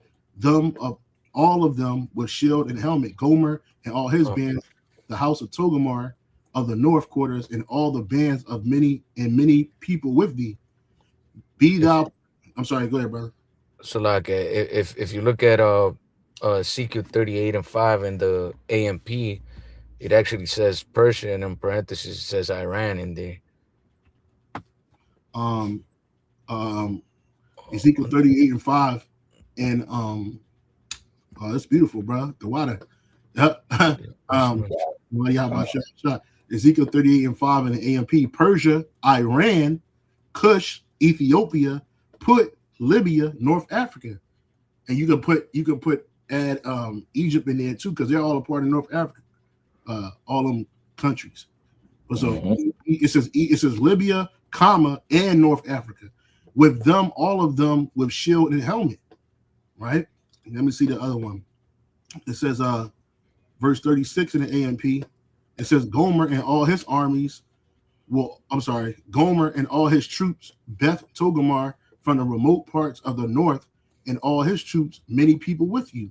all of them with shield and helmet. Gomer and all his bands, the house of Togarmah of the north quarters, and all the bands of many people with thee. Be thou. I'm sorry. Go ahead, brother. So like, if you look at Ezekiel 38:5 in the AMP, it actually says Persia, and in parentheses it says Iran in there. Ezekiel 38:5, and it's beautiful, bro. The water. Ezekiel 38:5 in the AMP. Persia, Iran, Cush, Ethiopia, put Libya, North Africa, and you can add Egypt in there too, because they're all a part of North Africa, all them countries. But so it says Libya, comma, and North Africa, with them, all of them with shield and helmet, right? And let me see the other one. It says verse 36 in the AMP. It says Gomer and all his armies. Gomer and all his troops, Beth Togarmah from the remote parts of the north, and all his troops, many people with you.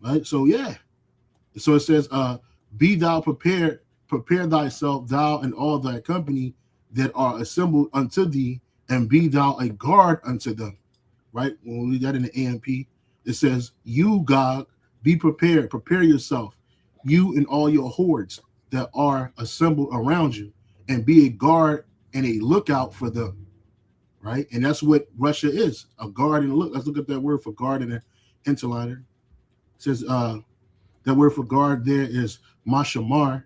Right? So yeah. So it says, be thou prepared, prepare thyself, thou and all thy company that are assembled unto thee, and be thou a guard unto them. Right? When we read that in the AMP, it says, you, Gog, be prepared, prepare yourself, you and all your hordes that are assembled around you, and be a guard and a lookout for them, right? And that's what Russia is, a guard and a look. Let's look at that word for guard in the interliner. It says that word for guard there is mashamar,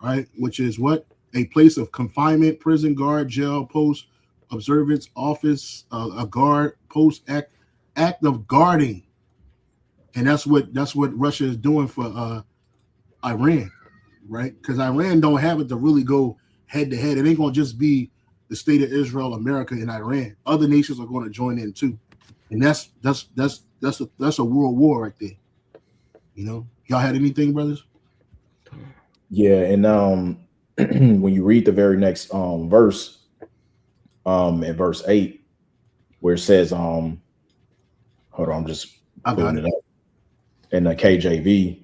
right? Which is what? A place of confinement, prison, guard, jail, post, observance, office, a guard, post, act of guarding. And that's what Russia is doing for Iran, right? Because Iran don't have it to really go head to head. It ain't gonna just be the state of Israel, America, and Iran. Other nations are going to join in too, and that's a world war right there. You know, y'all had anything, brothers? Yeah, and when you read the very next verse, in verse 8, where it says, hold on, I'm just pulling it up in the KJV.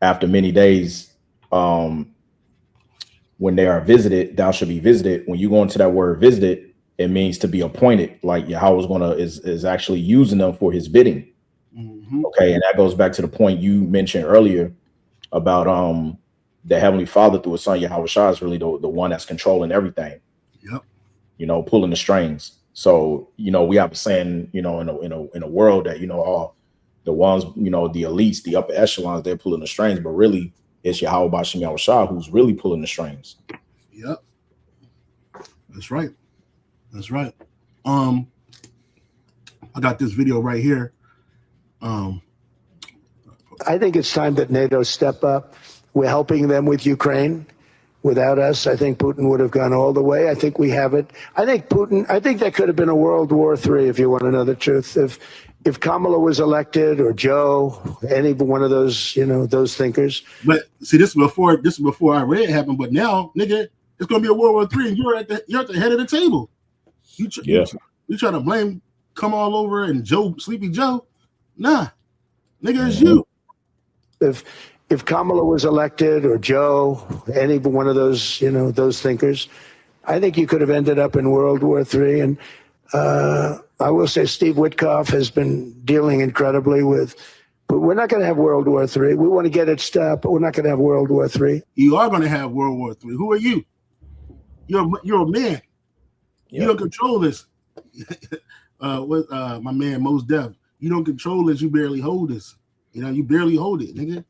After many days, when they are visited, thou shalt be visited. When you go into that word visited, it means to be appointed. Like Yahweh is actually using them for his bidding. Okay, and that goes back to the point you mentioned earlier about the Heavenly Father through his son Yahweh Shah is really the one that's controlling everything. Yep. You know, pulling the strings. So, you know, we have a saying, you know, in a world that, you know, all the ones, you know, the elites, the upper echelons, they're pulling the strings, but really it's Yahweh Bashim Yahweh Shah who's really pulling the strings. Yep. That's right. That's right. I got this video right here. I think it's time that NATO step up. We're helping them with Ukraine. Without us, I think Putin would have gone all the way. I think we have it. I think that could have been a World War III, if you want to know the truth. If Kamala was elected, or Joe, any one of those, you know, those thinkers. But see, this is before Iran happened. But now, nigga, it's gonna be a World War III, and you're at the head of the table. You try to blame come all over and Sleepy Joe. Nah, nigga, it's you. If Kamala was elected, or Joe, any one of those, you know, those thinkers, I think you could have ended up in World War III. And I will say Steve Witkoff has been dealing incredibly with, but we're not going to have World War III. We want to get it stopped, but we're not going to have World War III. You are going to have World War III. Who are you? You're a man. Yep. You don't control this. With my man Mos Def, you don't control this. You barely hold this. You know, you barely hold it, nigga.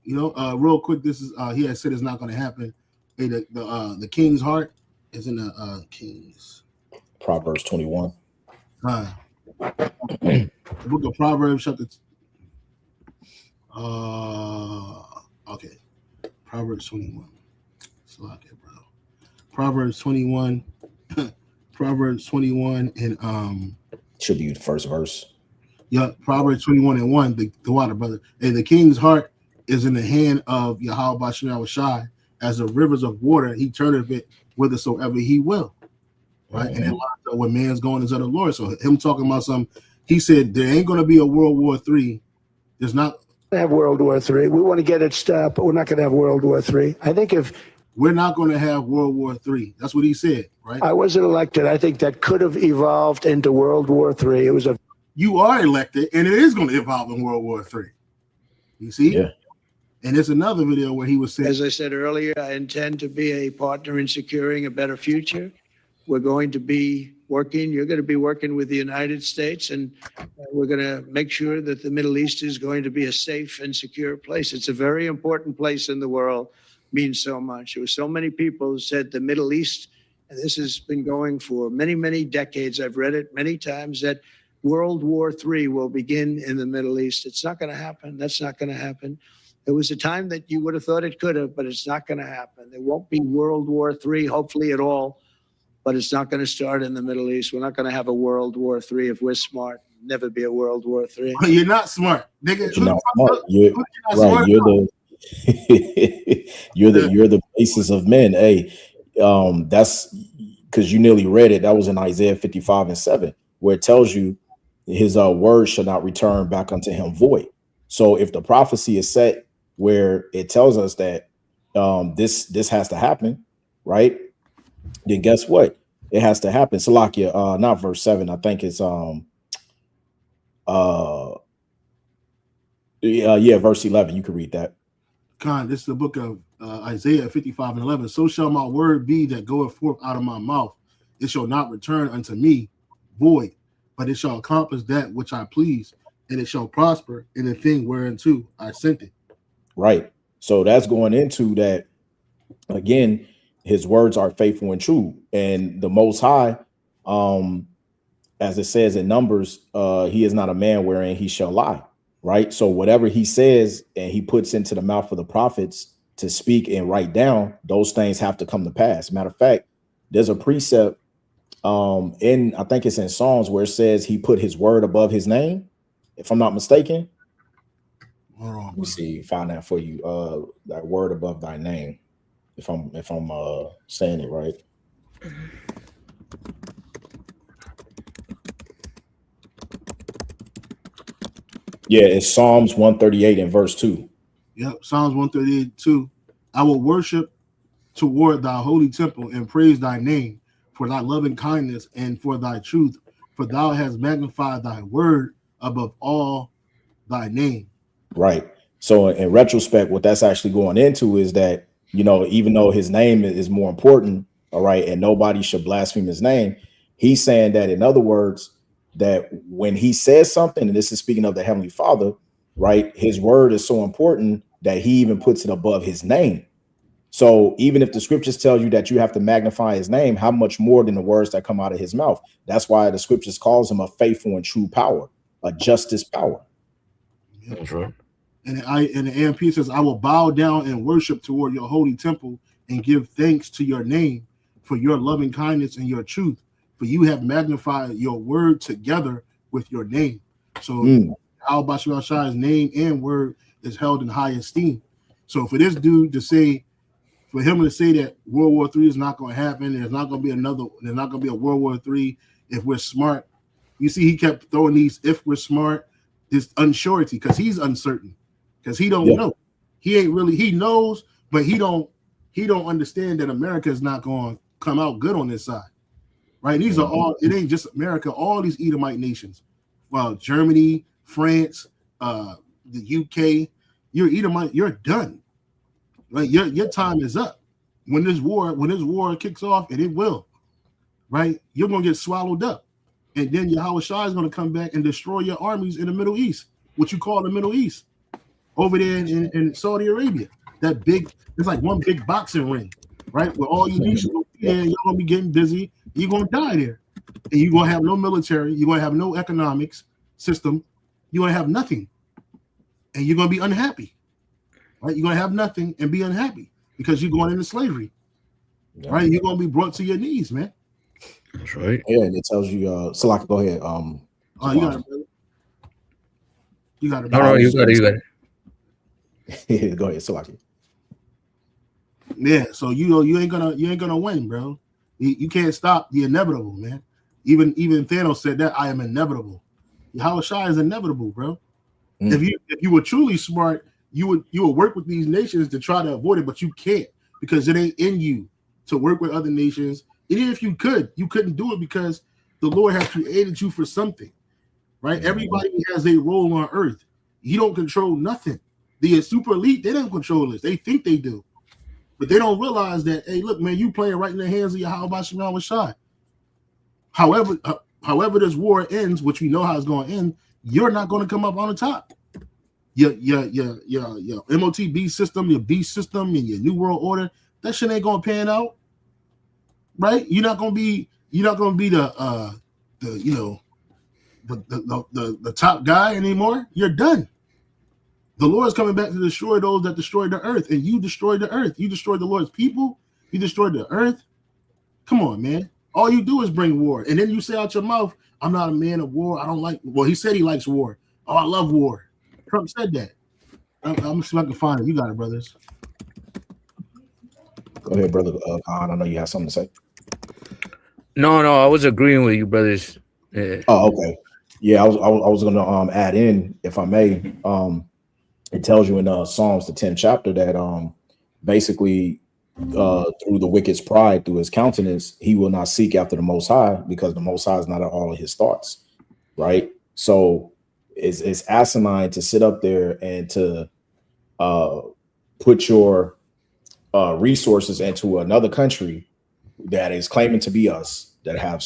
You know, real quick, this is he has said it's not going to happen. Hey, the king's heart is in the Kings. Proverbs 21. The book of Proverbs, chapter. Okay, Proverbs 21. Slack it, bro. Proverbs 21. Proverbs 21 and should be the first verse. Yeah, Proverbs 21 and 1. The water, brother. And the king's heart is in the hand of Yahweh Bashim Yahweh Shai, as the rivers of water. He turneth it whithersoever he will. Right, and it lines up when man's going is of the Lord. So him talking about he said there ain't going to be a World War III. There's not have World War III. We want to get it stopped, but we're not going to have World War III. I think if we're not going to have World War III, that's what he said, right? I wasn't elected. I think that could have evolved into World War III. It was you are elected, and it is going to evolve in World War III. You see? Yeah. And there's another video where he was saying, as I said earlier, I intend to be a partner in securing a better future. We're going to be working. You're going to be working with the United States, and we're going to make sure that the Middle East is going to be a safe and secure place. It's a very important place in the world. Means so much. There were so many people who said the Middle East, and this has been going for many, many decades. I've read it many times, that World War III will begin in the Middle East. It's not going to happen. That's not going to happen. There was a time that you would have thought it could have, but it's not going to happen. There won't be World War III, hopefully at all, but it's not going to start in the Middle East. We're not going to have a World War III if we're smart. Never be a World War III. You're not smart, nigga. You're not smart. You're the basis of men. Hey, that's because you nearly read it. That was in Isaiah 55:7, where it tells you his word shall not return back unto him void. So if the prophecy is set where it tells us that this has to happen, right? Then guess what? It has to happen. Salakia, not verse 7. I think it's verse 11. You can read that. This is the book of Isaiah 55:11. So shall my word be that goeth forth out of my mouth. It shall not return unto me void, but it shall accomplish that which I please, and it shall prosper in the thing whereunto I sent it. Right. So that's going into that. Again, his words are faithful and true. And the Most High, as it says in Numbers, he is not a man wherein he shall lie. Right. So whatever he says and he puts into the mouth of the prophets to speak and write down, those things have to come to pass. Matter of fact, there's a precept I think it's in Psalms where it says he put his word above his name, if I'm not mistaken. Let me see, find that for you. That word above thy name, if I'm saying it right. Yeah, it's Psalms 138 and verse 2. Yep, Psalms 138, 2. I will worship toward thy holy temple and praise thy name for thy loving kindness and for thy truth, for thou hast magnified thy word above all thy name. Right. So in retrospect, what that's actually going into is that, you know, even though his name is more important, all right, and nobody should blaspheme his name, he's saying that, in other words, that when he says something, and this is speaking of the Heavenly Father, right, his word is so important that he even puts it above his name. So even if the scriptures tell you that you have to magnify his name, how much more than the words that come out of his mouth? That's why the scriptures calls him a faithful and true power, a justice power. That's right. And the AMP says, I will bow down and worship toward your holy temple and give thanks to your name for your loving kindness and your truth, for you have magnified your word together with your name. So Al Bashir Shai's name and word is held in high esteem. So for this dude to say, for him to say that World War III is not going to happen, there's not going to be a World War III if we're smart. You see, he kept throwing these if we're smart, this unsurety, because he's uncertain, because he don't know. He ain't really, he knows, but he don't understand that America is not going to come out good on this side. Right? These are all, it ain't just America, all these Edomite nations. Well, Germany, France, the UK, you're Edomite, you're done. Right? Your time is up. When this war kicks off, and it will, right? You're gonna get swallowed up. And then Yahweh Shai is gonna come back and destroy your armies in the Middle East, what you call the Middle East, over there in Saudi Arabia. That big, it's like one big boxing ring, right? Where all you nations will be there, you're gonna be getting busy, you're gonna die there. And you're gonna have no military, you're gonna have no economics system, you're gonna have nothing, and you're gonna be unhappy. Right? You're gonna have nothing and be unhappy because you're going into slavery. Right? You're gonna be brought to your knees, man. That's right. Yeah, and it tells you Salaki, go ahead. You got it, brother. You got it, No, brother. you got it. Go ahead, Salaki. Yeah, so you ain't gonna win, bro. You can't stop the inevitable, man. Even Thanos said that I am inevitable. Yahweh Shai is inevitable, bro. If you were truly smart, you would work with these nations to try to avoid it, but you can't because it ain't in you to work with other nations. And even if you couldn't do it because the Lord has created you for something, right? Everybody has a role on earth. You don't control nothing. The super elite, they don't control this. They think they do, but they don't realize that, hey, look, man, you playing right in the hands of Yahweh Shai. However this war ends, which we know how it's going to end, you're not going to come up on the top. Your MOTB system, your B system, and your New World Order, that shit ain't gonna pan out, right? You're not gonna be the top guy anymore. You're done. The Lord's coming back to destroy those that destroyed the earth, and you destroyed the earth. You destroyed the Lord's people. You destroyed the earth. Come on, man. All you do is bring war, and then you say out your mouth, "I'm not a man of war. I don't like." Well, he said he likes war. Oh, I love war. Trump said that. I'm see if I can find it. You got it, brothers. Go ahead, brother Khan. I know you have something to say. No, I was agreeing with you, brothers. Yeah. Oh, okay. Yeah, I was gonna add in, if I may. It tells you in Psalms, the 10th chapter, that basically through the wicked's pride, through his countenance, he will not seek after the Most High, because the Most High is not all of his thoughts, right? So it's asinine to sit up there and to put your resources into another country that is claiming to be us, that have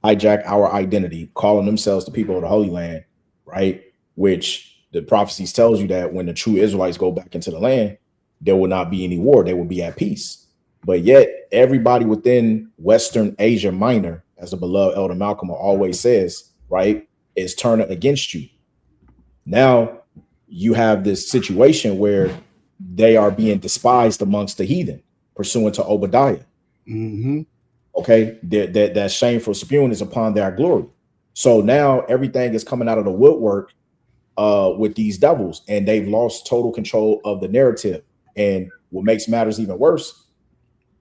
hijacked our identity, calling themselves the people of the Holy Land, right? Which the prophecies tells you that when the true Israelites go back into the land, there will not be any war. They will be at peace. But yet everybody within Western Asia Minor, as the beloved Elder Malcolm always says, right, is turning against you. Now you have this situation where they are being despised amongst the heathen, pursuant to Obadiah. Okay, that shameful spewing is upon their glory. So now everything is coming out of the woodwork with these devils, and they've lost total control of the narrative. And what makes matters even worse,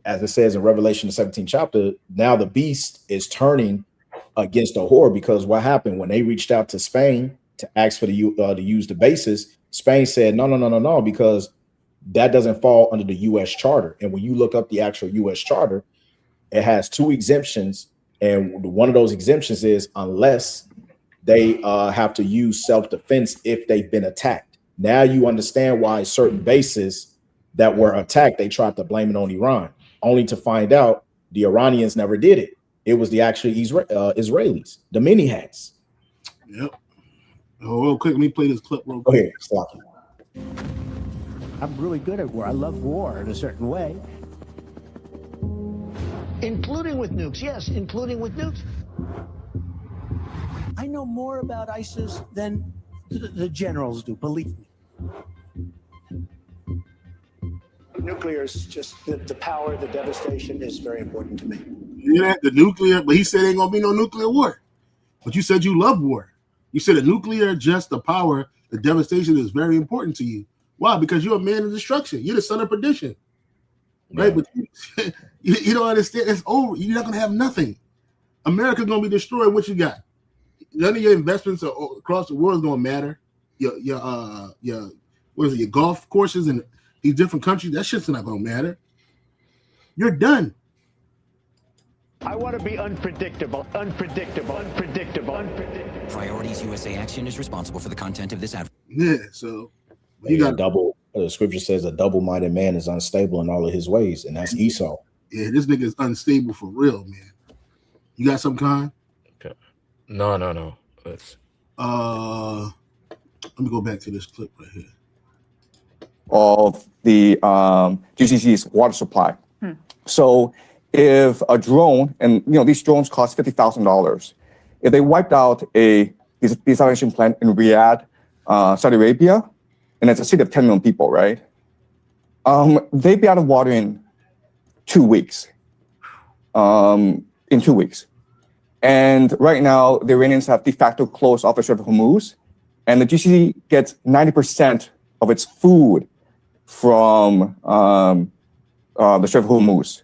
as it says in Revelation, the 17th chapter, now the beast is turning against the whore, because what happened when they reached out to Spain to ask for to use the basis, Spain said no, because that doesn't fall under the U.S. charter. And when you look up the actual U.S. charter, it has 2 exemptions, and one of those exemptions is unless they have to use self-defense if they've been attacked. Now you understand why certain bases that were attacked, they tried to blame it on Iran, only to find out the Iranians never did it. It was the actual Israelis, the mini hats. Yep. Oh, real quick, let me play this clip real quick. Okay, Slocky. I'm really good at war. I love war in a certain way. Including with nukes, yes, including with nukes. I know more about ISIS than the generals do, believe me. Nuclear is just the power, the devastation is very important to me. Yeah, the nuclear, but he said ain't gonna be no nuclear war. But you said you love war. You said the nuclear, just the power, the devastation is very important to you. Why? Because you're a man of destruction. You're the son of perdition. Right? But you don't understand. It's over. You're not gonna have nothing. America's gonna be destroyed. What you got? None of your investments across the world is gonna matter. Your what is it? Your golf courses in these different countries. That shit's not gonna matter. You're done. I want to be unpredictable. Priorities USA Action is responsible for the content of this ad. Yeah, so you got double. The scripture says a double-minded man is unstable in all of his ways, and that's Esau. Yeah, this nigga is unstable for real, man. You got some kind? Okay. No. Let's. Let me go back to this clip right here. Of the GCC's water supply. So if a drone, and these drones cost $50,000, if they wiped out a desalination plant in Riyadh, Saudi Arabia, and it's a city of 10 million people, right? They'd be out of water in 2 weeks. In 2 weeks. And right now, the Iranians have de facto closed off the Strait of Hormuz, and the GCC gets 90% of its food from the Strait of Hormuz.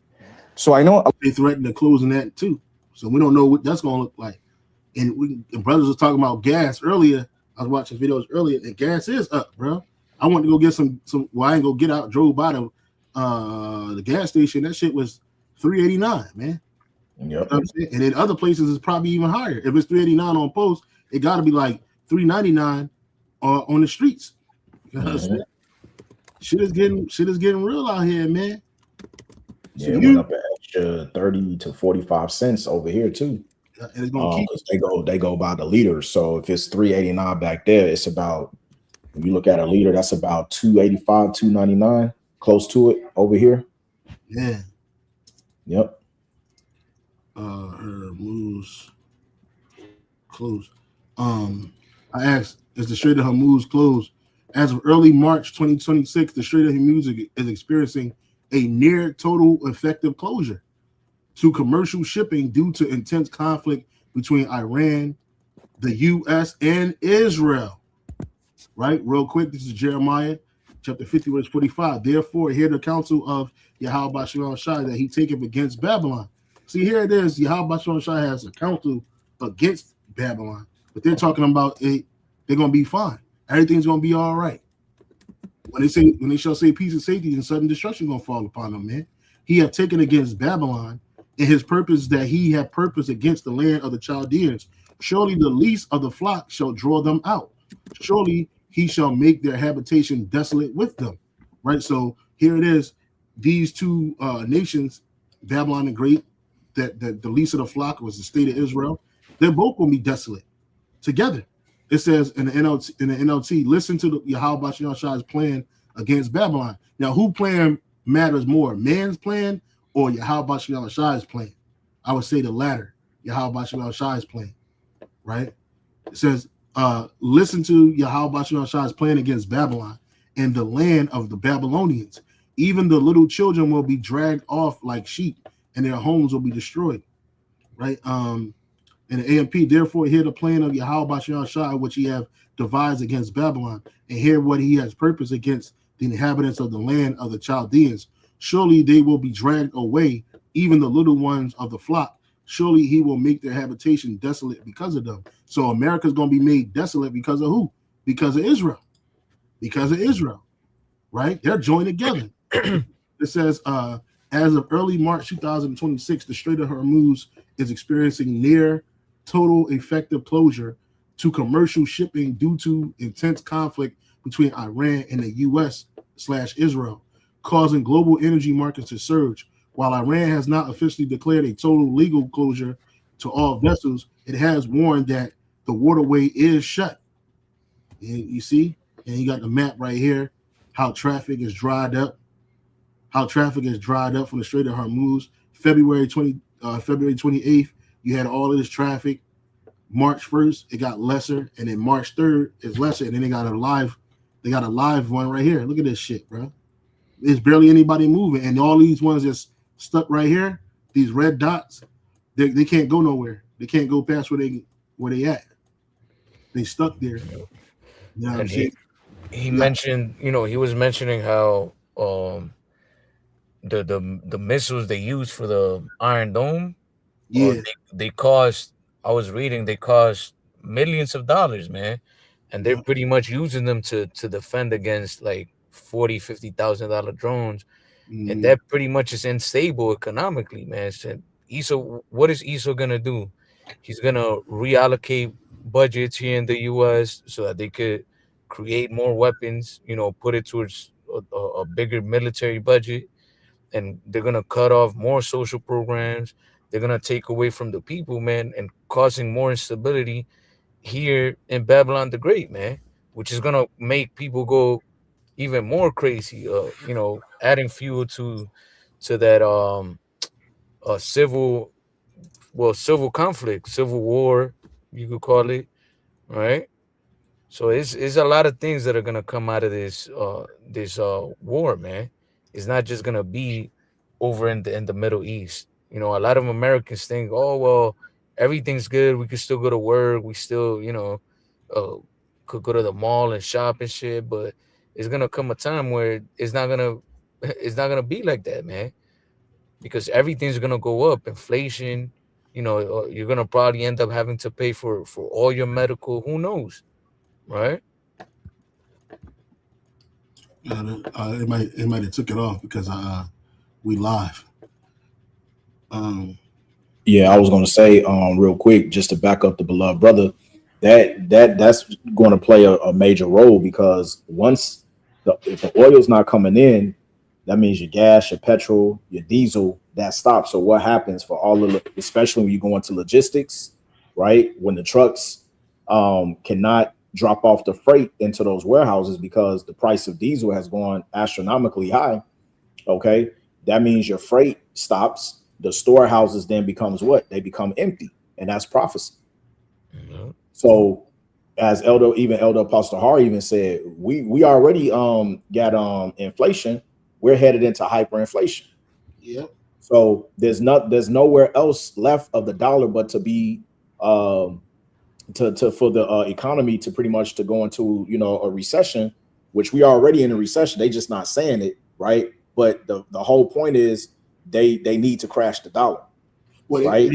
So I know they threatened to closing that too. So we don't know what that's going to look like. And the brothers was talking about gas earlier. I was watching videos earlier, and gas is up, bro. I went to go get some. Well, I ain't go get out. Drove by the gas station. That shit was $3.89, man. Yep. You know what I'm saying? And in other places, it's probably even higher. If it's $3.89 on post, it got to be like $3.99 on the streets. You know what I'm saying? Shit is getting real out here, man. Yeah, it went up an extra 30 to 45 cents over here too. And it's gonna they go by the liter. So if it's $3.89 back there, it's about, when you look at a liter, that's about $2.85, $2.99, close to it over here. Yeah. Yep. Hormuz closed. I asked, is the Strait of Hormuz closed? As of early March 2026, the Strait of Hormuz is experiencing a near total effective closure to commercial shipping due to intense conflict between Iran, the U.S., and Israel. Right? Real quick, this is Jeremiah chapter 50, verse 45. Therefore, hear the counsel of Yahweh Bashem Shai that he taketh against Babylon. See, here it is. Yahweh Bashem Shai has a counsel against Babylon, but they're talking about it. They're going to be fine. Everything's going to be all right. When they shall say peace and safety, and sudden destruction going to fall upon them, man. He have taken against Babylon, and his purpose that he had purpose against the land of the Chaldeans. Surely the least of the flock shall draw them out. Surely he shall make their habitation desolate with them. Right? So here it is. These two nations, Babylon the Great, that the least of the flock was the state of Israel. They're both going to be desolate together. It says in the NLT, listen to the Yahweh Bashem Shai's plan against Babylon. Now, who plan matters more, man's plan or Yahweh Bashem Shai's plan? I would say the latter, Yahweh Bashem Shai's plan, right? It says, listen to Yahweh Bashem Shai's plan against Babylon and the land of the Babylonians. Even the little children will be dragged off like sheep, and their homes will be destroyed, right? And the AMP, therefore, hear the plan of Yahweh Bashem Shai, which he have devised against Babylon, and hear what he has purpose against the inhabitants of the land of the Chaldeans. Surely they will be dragged away, even the little ones of the flock. Surely he will make their habitation desolate because of them. So America's going to be made desolate because of who? Because of Israel. Because of Israel, right? They're joined together. It says, As of early March 2026, the Strait of Hormuz is experiencing near total effective closure to commercial shipping due to intense conflict between Iran and the U.S./Israel, causing global energy markets to surge. While Iran has not officially declared a total legal closure to all vessels, it has warned that the waterway is shut. And you see, and you got the map right here, how traffic is dried up, from the Strait of Hormuz. February 28th, you had all of this traffic. March 1st, it got lesser, and then March 3rd is lesser, and then they got a live one right here. Look at this shit, bro. There's barely anybody moving, and all these ones just stuck right here. These red dots, they can't go nowhere. They can't go past where they at. They stuck there. You know what I'm And saying? he You got, mentioned, he was mentioning how the missiles they use for the Iron Dome, yeah. they cost. I was reading they cost millions of dollars, man, and they're Yeah. pretty much using them to defend against like 40, $50,000 drones, and Mhm. that pretty much is unstable economically, man. So ISO, what is ISO gonna do? He's gonna reallocate budgets here in the U.S. so that they could create more weapons, put it towards a bigger military budget, and they're gonna cut off more social programs. They're gonna take away from the people, man, and causing more instability here in Babylon the Great, man, which is gonna make people go even more crazy. Adding fuel to that civil, civil conflict, civil war, you could call it, right? So it's a lot of things that are gonna come out of this war, man. It's not just gonna be over in the Middle East. A lot of Americans think, oh well, everything's good. We can still go to work. We still, uh, could go to the mall and shop and shit. But it's gonna come a time where it's not gonna it's not gonna be like that, man. Because everything's gonna go up. Inflation. You're gonna probably end up having to pay for all your medical. Who knows, right? It might have took it off because we live. Um, Yeah, I was going to say, real quick, just to back up the beloved brother, that's going to play a major role because once if the oil's not coming in, that means your gas, your petrol, your diesel that stops. So what happens for all of the, especially when you go into logistics, right? When the trucks cannot drop off the freight into those warehouses because the price of diesel has gone astronomically high. Okay, that means your freight stops. The storehouses then becomes what? They become empty, and that's prophecy. Mhm. So, as Elder Apostle Hari even said, we already got inflation. We're headed into hyperinflation. yeah, So there's nowhere else left of the dollar but to be um to for the economy to pretty much to go into a recession, which we are already in a recession. They just not saying it, right? But the whole point is they need to crash the dollar, well, right?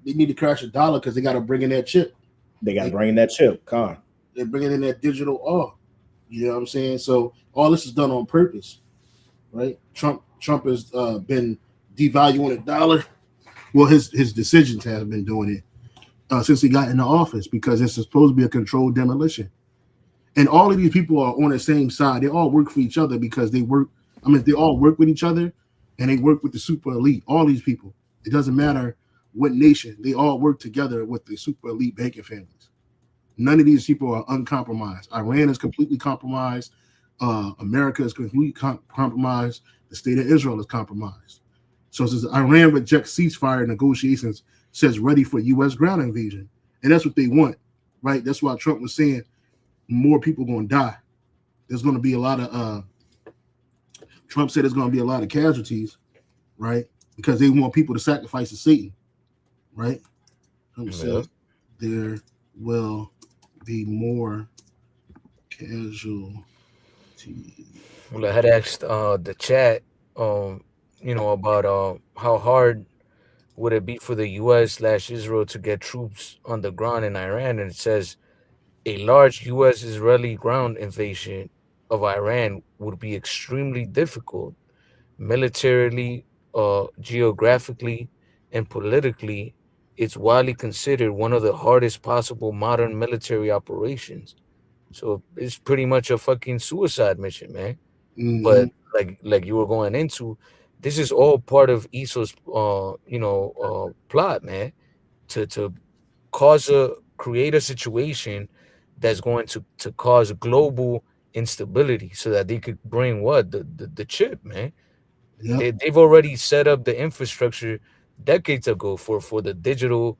they need to crash the dollar because they got to bring in that chip. They got to They, bring in that chip, con. they're bringing in that digital R. You know what I'm saying? So all this is done on purpose, right? Trump has been devaluing the dollar. Well, his decisions have been doing it since he got into office because it's supposed to be a controlled demolition. And all of these people are on the same side. They all work for each other because they work. I mean, they all work with each other, and they work with the super elite. All these people. It doesn't matter what nation. They all work together with the super elite banking families. None of these people are uncompromised. Iran is completely compromised. America is completely compromised. The state of Israel is compromised. So since Iran rejects ceasefire negotiations, says ready for U.S. ground invasion, and that's what they want, right? That's why Trump was saying more people going to die. There's going to be a lot of Trump said there's going to be a lot of casualties, right? Because they want people to sacrifice to Satan, right? Trump Yeah. says there will be more casualties. Well, I had asked the chat, about how hard would it be for the U.S./Israel to get troops on the ground in Iran, and it says a large U.S.-Israeli ground invasion of Iran would be extremely difficult militarily, geographically and politically, it's widely considered one of the hardest possible modern military operations. So it's pretty much a fucking suicide mission, man. Mm-hmm. But like you were going into, this is all part of Esau's plot, man, to create a situation that's going to cause global instability so that they could bring what the chip, man. Yep. They've already set up the infrastructure decades ago for the digital,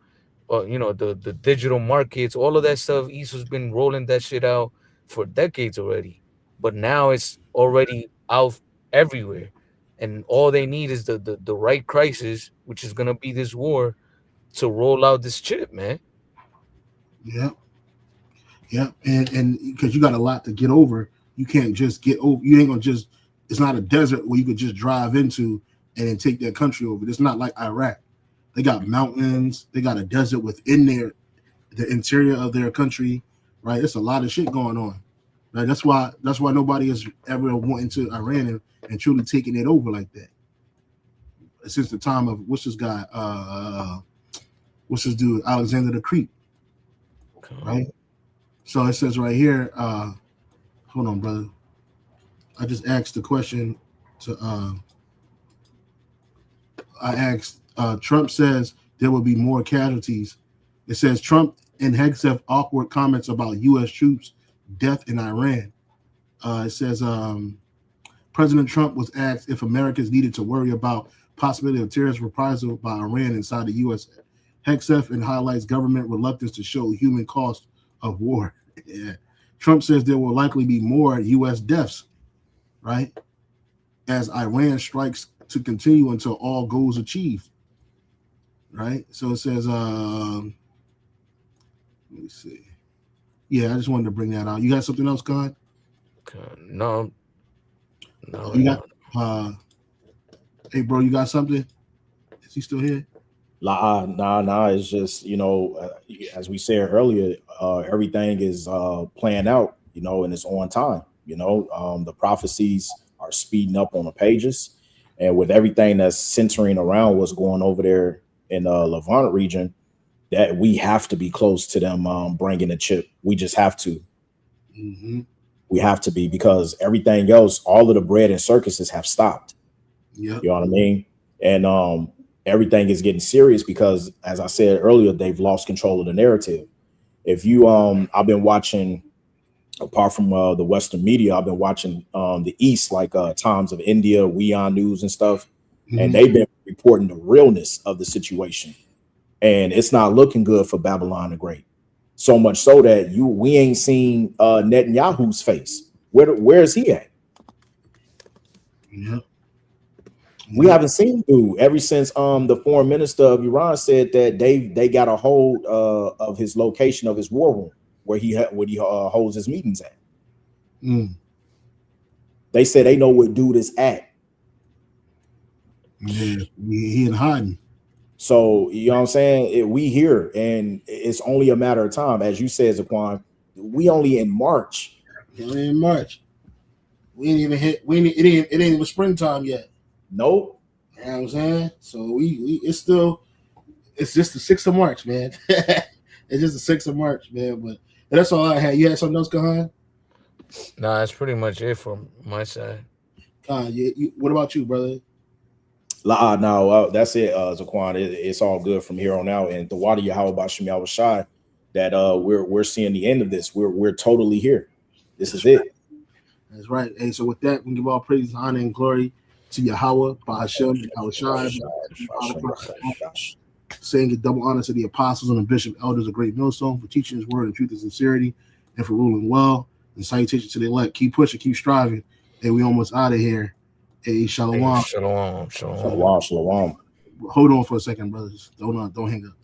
the digital markets, all of that stuff. Issa's been rolling that shit out for decades already, but now it's already out everywhere, and all they need is the right crisis, which is gonna be this war, to roll out this chip, man. Yep. Yep. And because you got a lot to get over, you can't just get over. You ain't gonna just. It's not a desert where you could just drive into and then take that country over. It's not like Iraq. They got mountains. They got a desert within the interior of their country. Right. It's a lot of shit going on. Right. That's why nobody is ever wanting to Iran and truly taking it over like that. Since the time of what's this guy? What's this dude? Alexander the Great. Right. So it says right here. Hold on, brother. I just asked the question to. I asked. Trump says there will be more casualties. It says Trump and Hegseth awkward comments about U.S. troops death in Iran. It says President Trump was asked if Americans needed to worry about possibility of terrorist reprisal by Iran inside the U.S. Hegseth and highlights government reluctance to show human cost of war. Yeah. Trump says there will likely be more U.S. deaths, right, as Iran strikes to continue until all goals achieved, right? So it says, let me see. Yeah, I just wanted to bring that out. You got something else, Con? No. You got, hey, bro, you got something? Is he still here? Nah. It's just, as we said earlier, everything is playing out, and it's on time. The prophecies are speeding up on the pages, and with everything that's centering around what's going over there in the Levant region, that we have to be close to them bringing the chip. We just have to. Mm-hmm. We have to be, because everything else, all of the bread and circuses have stopped. Yeah, you know what I mean. And everything is getting serious because, as I said earlier, they've lost control of the narrative. If you, I've been watching, apart from the Western media, I've been watching the East, like Times of India, WEON News and stuff, and they've been reporting the realness of the situation, and it's not looking good for Babylon the Great. So much so that we ain't seen Netanyahu's face. Where is he at? Yeah. We haven't seen dude ever since the foreign minister of Iran said that they got a hold of his location of his war room where he holds his meetings at. They said they know where dude is at. Yeah, he in hiding. So you know what I'm saying? We here, and it's only a matter of time, as you said, Zaquan. We only in March. Only in March. We ain't even hit. It ain't even springtime yet. Nope. You know what I'm saying? So it's just the 6th of March, man. It's just the 6th of March, man. But that's all I had. You had something else, Kahan? Nah, that's pretty much it from my side. What about you, brother? No, that's it, Zaquan. It's all good from here on out. And the water Yahweh Bashim Yahweh Shai, that we're seeing the end of this. We're totally here. This is it. That's right. Hey, so with that, we give all praise, honor, and glory to Yahweh, Ba'Hashem, Yahweh Shai, saying a double honor to the apostles and the bishop elders of Great Millstone for teaching his word in truth and sincerity, and for ruling well. And salutations to the elect. Keep pushing, keep striving. Hey, we almost out of here. Hey, shalom. Shalom. Shalom. Hold on for a second, brothers. Don't hang up.